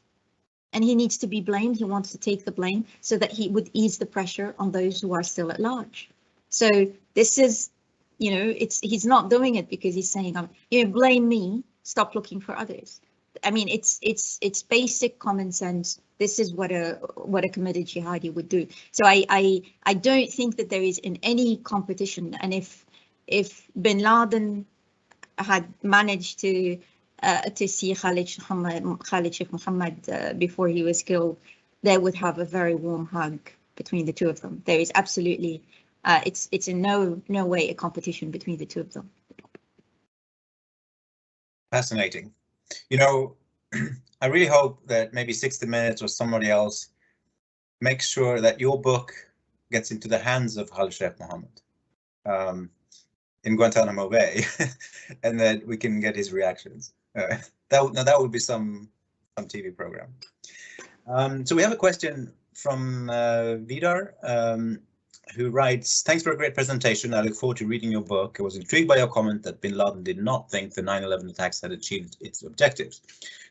And he needs to be blamed. He wants to take the blame so that he would ease the pressure on those who are still at large. So this is, he's not doing it because he's saying, blame me, stop looking for others. I mean, it's basic common sense. This is what a committed jihadi would do. So I don't think that there is in any competition. And if bin Laden had managed to see Khalid Sheikh Mohammed before he was killed, they would have a very warm hug between the two of them. There is absolutely, it's in no way a competition between the two of them. Fascinating. I really hope that maybe 60 Minutes or somebody else makes sure that your book gets into the hands of Khalid Sheikh Mohammed in Guantanamo Bay, and that we can get his reactions. That would be some TV program. So we have a question from Vidar, who writes, "Thanks for a great presentation. I look forward to reading your book. I was intrigued by your comment that bin Laden did not think the 9/11 attacks had achieved its objectives.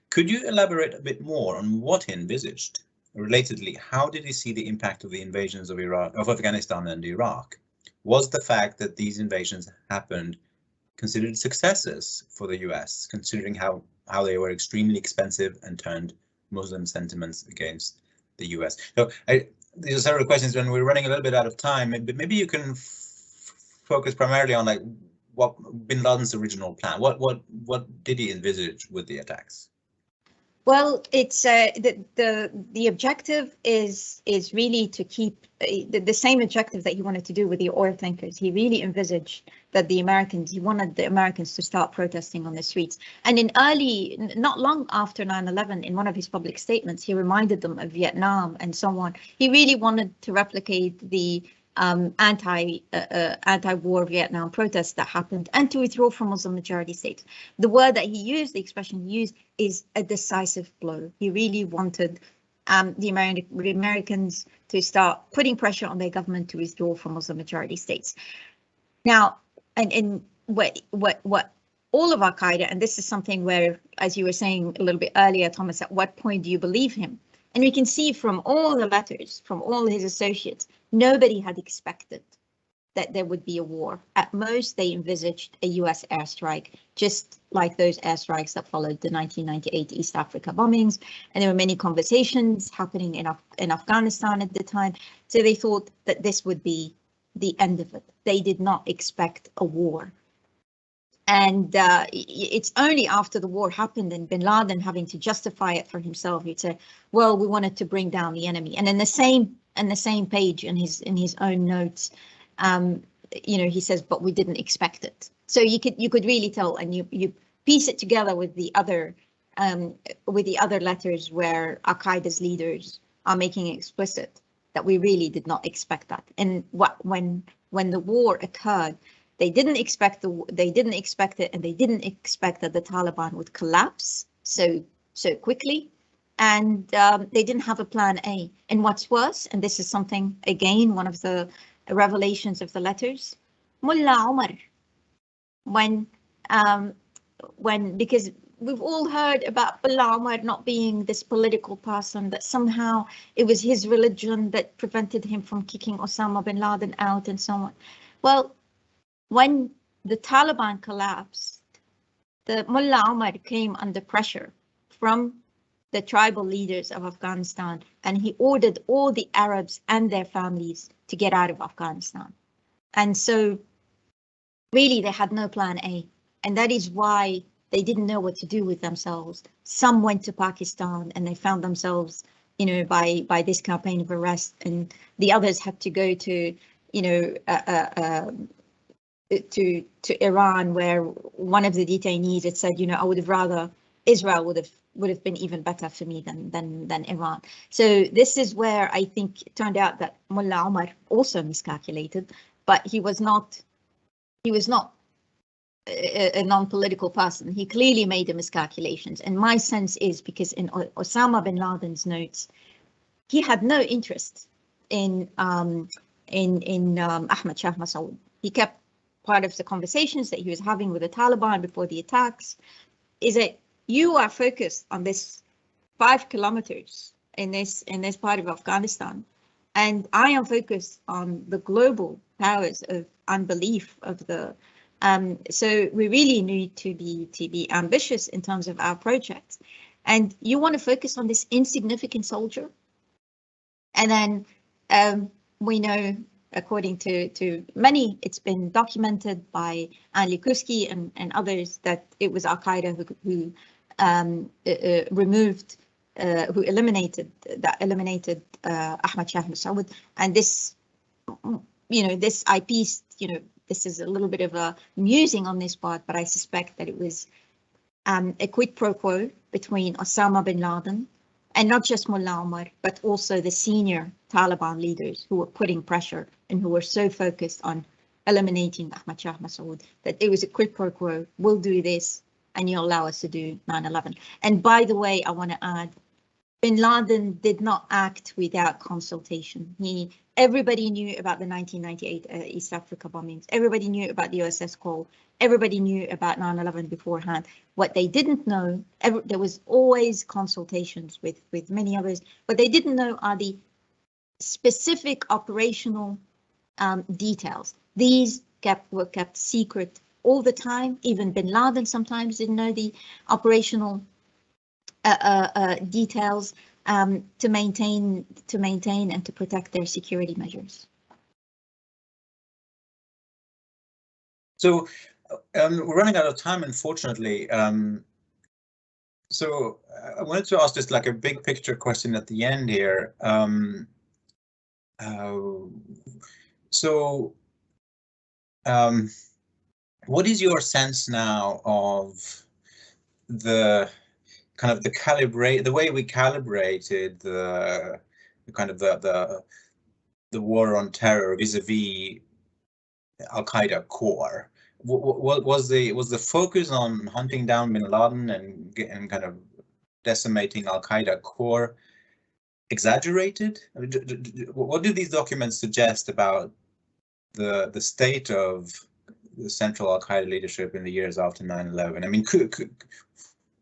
Could you elaborate a bit more on what he envisaged? Relatedly, how did he see the impact of the invasions of Afghanistan and Iraq? Was the fact that these invasions happened considered successes for the US, considering how they were extremely expensive and turned Muslim sentiments against the US?" So these are several questions, and we're running a little bit out of time. Maybe you can focus primarily on what bin Laden's original plan. What did he envisage with the attacks? Well, it's the objective is really to keep the same objective that he wanted to do with the oil tankers. He really envisaged that he wanted the Americans to start protesting on the streets. And not long after 9/11, in one of his public statements, he reminded them of Vietnam and so on. He really wanted to replicate the anti-war Vietnam protests that happened, and to withdraw from Muslim majority states. The word that he used, the expression he used, is a decisive blow. He really wanted the Americans to start putting pressure on their government to withdraw from Muslim majority states. Now, and what all of Al-Qaeda, and this is something where, as you were saying a little bit earlier, Thomas, at what point do you believe him? And we can see from all the letters, from all his associates, nobody had expected that there would be a war. At most, they envisaged a US airstrike, just like those airstrikes that followed the 1998 East Africa bombings. And there were many conversations happening in Afghanistan at the time. So they thought that this would be the end of it. They did not expect a war. And it's only after the war happened and bin Laden having to justify it for himself, he'd say, well, we wanted to bring down the enemy. And in the same page in his own notes, he says, but we didn't expect it. So you could really tell, and you piece it together with the other letters where Al-Qaeda's leaders are making it explicit that we really did not expect that. And when the war occurred, they didn't expect it, and they didn't expect that the Taliban would collapse so quickly, and they didn't have a plan A. And what's worse, and this is something, again, one of the revelations of the letters, Mullah Omar, when because we've all heard about Mullah Omar not being this political person, that somehow it was his religion that prevented him from kicking Osama bin Laden out and so on. Well, when the Taliban collapsed, the Mullah Omar came under pressure from the tribal leaders of Afghanistan, and he ordered all the Arabs and their families to get out of Afghanistan. And so really they had no plan A, and that is why they didn't know what to do with themselves. Some went to Pakistan and they found themselves, you know, by this campaign of arrest, and the others had to go to, you know, to Iran, where one of the detainees had said, you know, I would have rather Israel would have been even better for me than Iran. So this is where I think it turned out that Mullah Omar also miscalculated, but he was not a non-political person. He clearly made the miscalculations. And my sense is because in Osama bin Laden's notes, he had no interest in Ahmad Shah Massoud. He kept part of the conversations that he was having with the Taliban before the attacks is that you are focused on this 5 kilometers in this part of Afghanistan, and I am focused on the global powers of unbelief of the. So we really need to be ambitious in terms of our projects, and you want to focus on this insignificant soldier, and then we know, according to many, it's been documented by Anne Likuski and others that it was Al Qaeda who eliminated Ahmad Shah Massoud, and this, you know, this IP, you know, this is a little bit of a musing on this part, but I suspect that it was a quid pro quo between Osama bin Laden and not just Mullah Omar, but also the senior Taliban leaders who were putting pressure and who were so focused on eliminating Ahmad Shah Massoud that it was a quid pro quo. We'll do this and you'll allow us to do 9/11. And by the way, I want to add, bin Laden did not act without consultation. Everybody knew about the 1998 East Africa bombings. Everybody knew about the USS Cole. Everybody knew about 9/11 beforehand. What they didn't know, there was always consultations with many others. What they didn't know are the specific operational details. These were kept secret all the time. Even bin Laden sometimes didn't know the operational details to maintain and to protect their security measures. So we're running out of time, unfortunately. So I wanted to ask just like a big picture question at the end here. What is your sense now of the kind of the way we calibrated the kind of the war on terror vis-a-vis Al-Qaeda core? What was the focus on hunting down bin Laden and kind of decimating Al-Qaeda core exaggerated? I mean, what do these documents suggest about the state of the central Al-Qaeda leadership in the years after 9/11? I mean,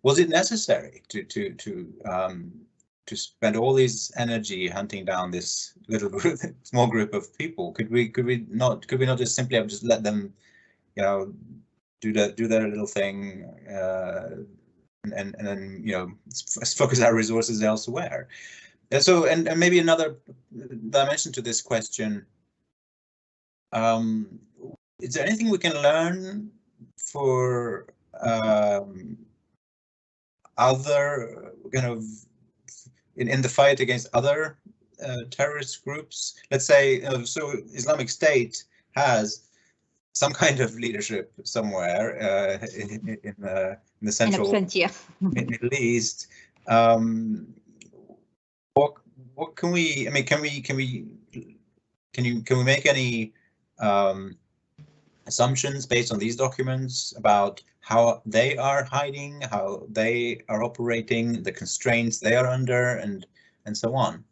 was it necessary to spend all this energy hunting down this little group, small group of people? Could we not just simply have just let them, you know, do their little thing and then, you know, focus our resources elsewhere? And so, and maybe another dimension to this question. Is there anything we can learn for other kind of in the fight against other terrorist groups? Let's say, so Islamic State has some kind of leadership somewhere in the central Middle East. What can we? I mean, can we make any assumptions based on these documents about how they are hiding, how they are operating, the constraints they are under, and so on?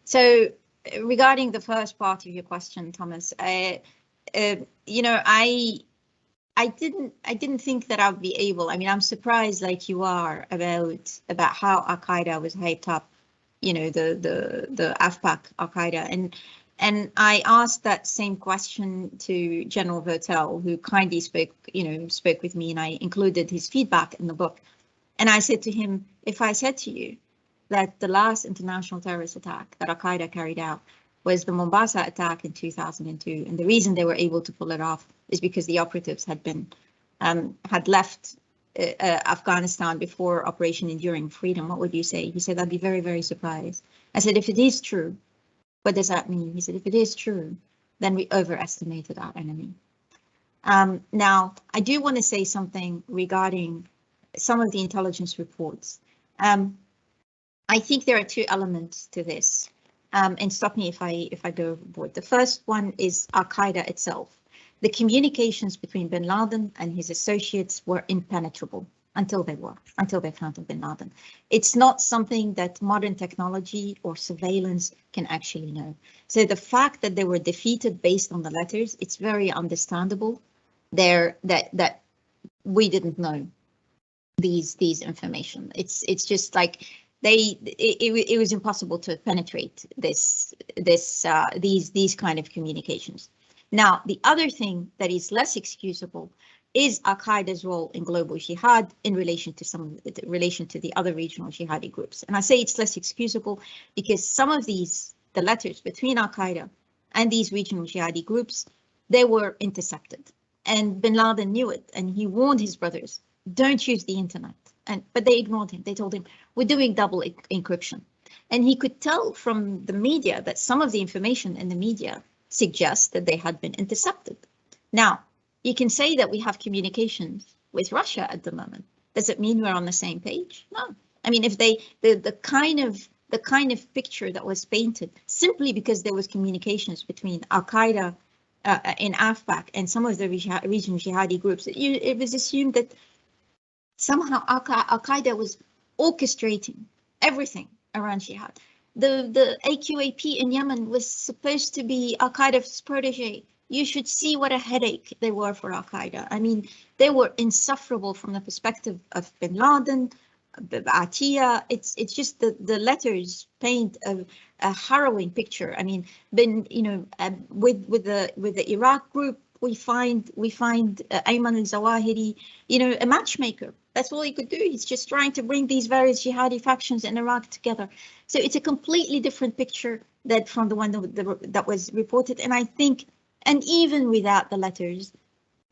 So regarding the first part of your question, Thomas, you know, didn't think that I would be able. I mean, I'm surprised, like you are, about how Al Qaeda was hyped up. You know, the AFPAC Al Qaeda, and I asked that same question to General Votel, who kindly spoke with me, and I included his feedback in the book. And I said to him, if I said to you that the last international terrorist attack that Al Qaeda carried out was the Mombasa attack in 2002, and the reason they were able to pull it off is because the operatives had left Afghanistan before Operation Enduring Freedom, what would you say? He said, I'd be very, very surprised. I said, if it is true, what does that mean? He said, if it is true, then we overestimated our enemy. Now, I do want to say something regarding some of the intelligence reports. I think there are two elements to this, and stop me if I go overboard. The first one is Al Qaeda itself. The communications between bin Laden and his associates were impenetrable until they found bin Laden. It's not something that modern technology or surveillance can actually know. So the fact that they were defeated based on the letters, it's very understandable there that we didn't know these information. It's just like it was impossible to penetrate these kind of communications. Now, the other thing that is less excusable is Al Qaeda's role in global jihad in relation to the other regional jihadi groups. And I say it's less excusable because some of the letters between Al Qaeda and these regional jihadi groups, they were intercepted. And bin Laden knew it, and he warned his brothers, don't use the internet. But they ignored him. They told him, we're doing double encryption. And he could tell from the media that some of the information in the media suggests that they had been intercepted. Now, you can say that we have communications with Russia at the moment. Does it mean we're on the same page? No. I mean, if the kind of picture that was painted simply because there was communications between Al Qaeda in AFPAC and some of the regional jihadi groups, it was assumed that somehow Al Qaeda was orchestrating everything around jihad. The AQAP in Yemen was supposed to be Al Qaeda's protege. You should see what a headache they were for Al Qaeda. I mean, they were insufferable from the perspective of bin Laden, Atiyah. It's just the letters paint a harrowing picture. I mean, with the Iraq group, we find Ayman al-Zawahiri, a matchmaker. That's all he could do. He's just trying to bring these various jihadi factions in Iraq together. So it's a completely different picture from the one that was reported. And I think, and even without the letters,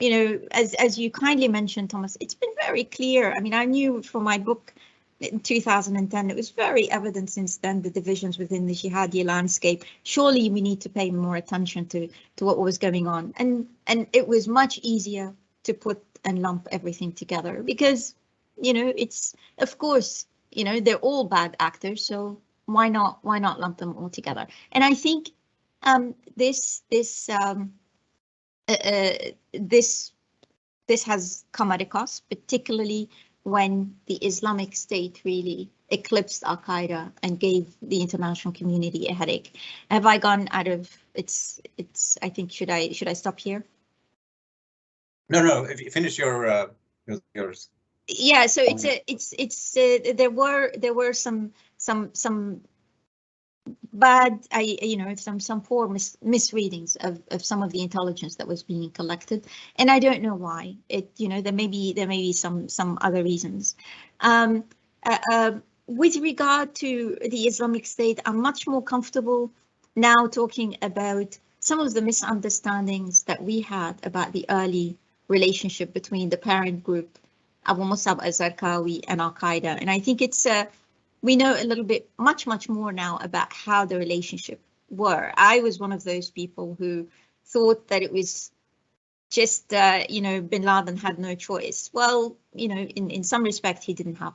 as you kindly mentioned, Thomas, it's been very clear. I mean, I knew from my book in 2010, it was very evident since then, the divisions within the jihadi landscape. Surely we need to pay more attention to what was going on. And it was much easier to put and lump everything together because, it's, of course, they're all bad actors. So why not lump them all together? And I think this has come at a cost, particularly when the Islamic State really eclipsed Al Qaeda and gave the international community a headache. Have I gone out of it's? I think should I stop here? No. If you finish yours. Yeah. So there were some bad, some poor misreadings of some of the intelligence that was being collected, and I don't know why. There may be some other reasons. With regard to the Islamic State, I'm much more comfortable now talking about some of the misunderstandings that we had about the early relationship between the parent group, Abu Musab al-Zarqawi, and Al Qaeda, and I think it's we know a little bit, much more now about how the relationship were. I was one of those people who thought that it was just, bin Laden had no choice. Well, in some respect, he didn't have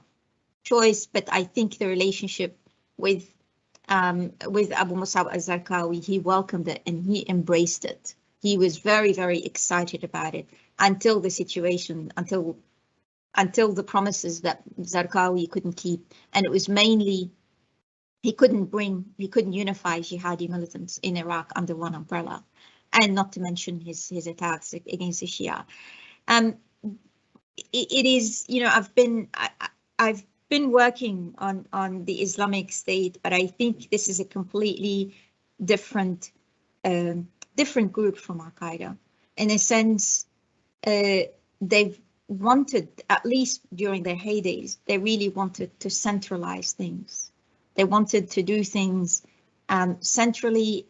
choice, but I think the relationship with Abu Musab al-Zarqawi, he welcomed it and he embraced it. He was very, very excited about it until the situation, until the promises that Zarqawi couldn't keep. And it was mainly, he couldn't unify jihadi militants in Iraq under one umbrella, and not to mention his attacks against the Shia. It is, you know, I've been working on the Islamic State, but I think this is a completely different different group from Al-Qaeda. In a sense, they've wanted, at least during their heydays, they really wanted to centralize things. They wanted to do things centrally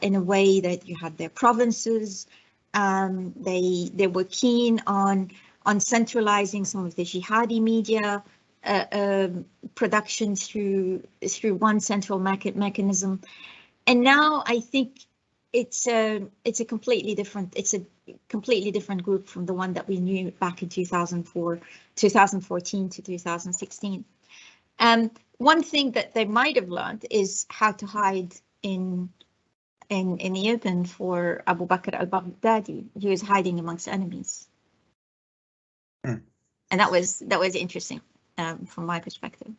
in a way that you had their provinces. They were keen on centralizing some of the jihadi media production through one central mechanism. And now I think it's a completely different group from the one that we knew back in 2014 to 2016. One thing that they might have learned is how to hide in the open for Abu Bakr al-Baghdadi. He was hiding amongst enemies. And that was interesting from my perspective.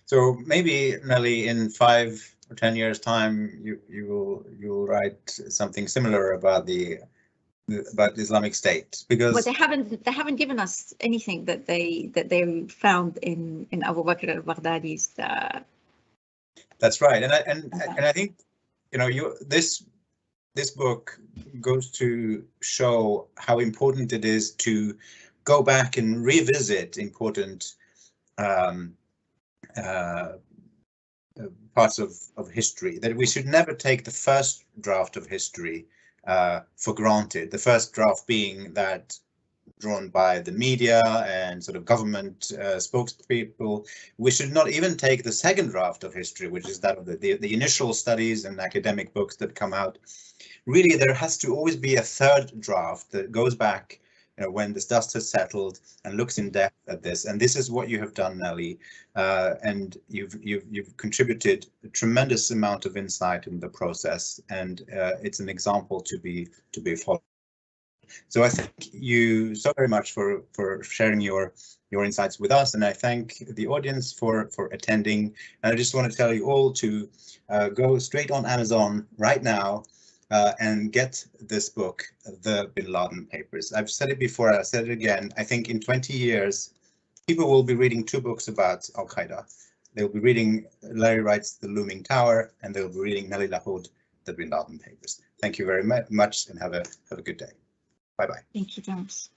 So maybe, Nelly, in 5 or 10 years' time, you'll write something similar about the Islamic State, because well, they haven't given us anything that they found in Abu Bakr al-Baghdadi's. That's right, and I think, you know, this book goes to show how important it is to go back and revisit important parts of history, that we should never take the first draft of history for granted. The first draft being that drawn by the media and sort of government spokespeople. We should not even take the second draft of history, which is that of the initial studies and academic books that come out. Really, there has to always be a third draft that goes back, you know, when this dust has settled and looks in depth at this. And this is what you have done, Nelly, and you've contributed a tremendous amount of insight in the process, and it's an example to be followed. So I thank you so very much for sharing your insights with us, and I thank the audience for attending. And I just want to tell you all to go straight on Amazon right now and get this book, The Bin Laden Papers. I've said it before, I'll say it again. I think in 20 years, people will be reading 2 books about Al-Qaeda. They'll be reading Larry Wright's The Looming Tower, and they'll be reading Nelly Lahoud, The Bin Laden Papers. Thank you very much, and have a good day. Bye-bye. Thank you, Thomas.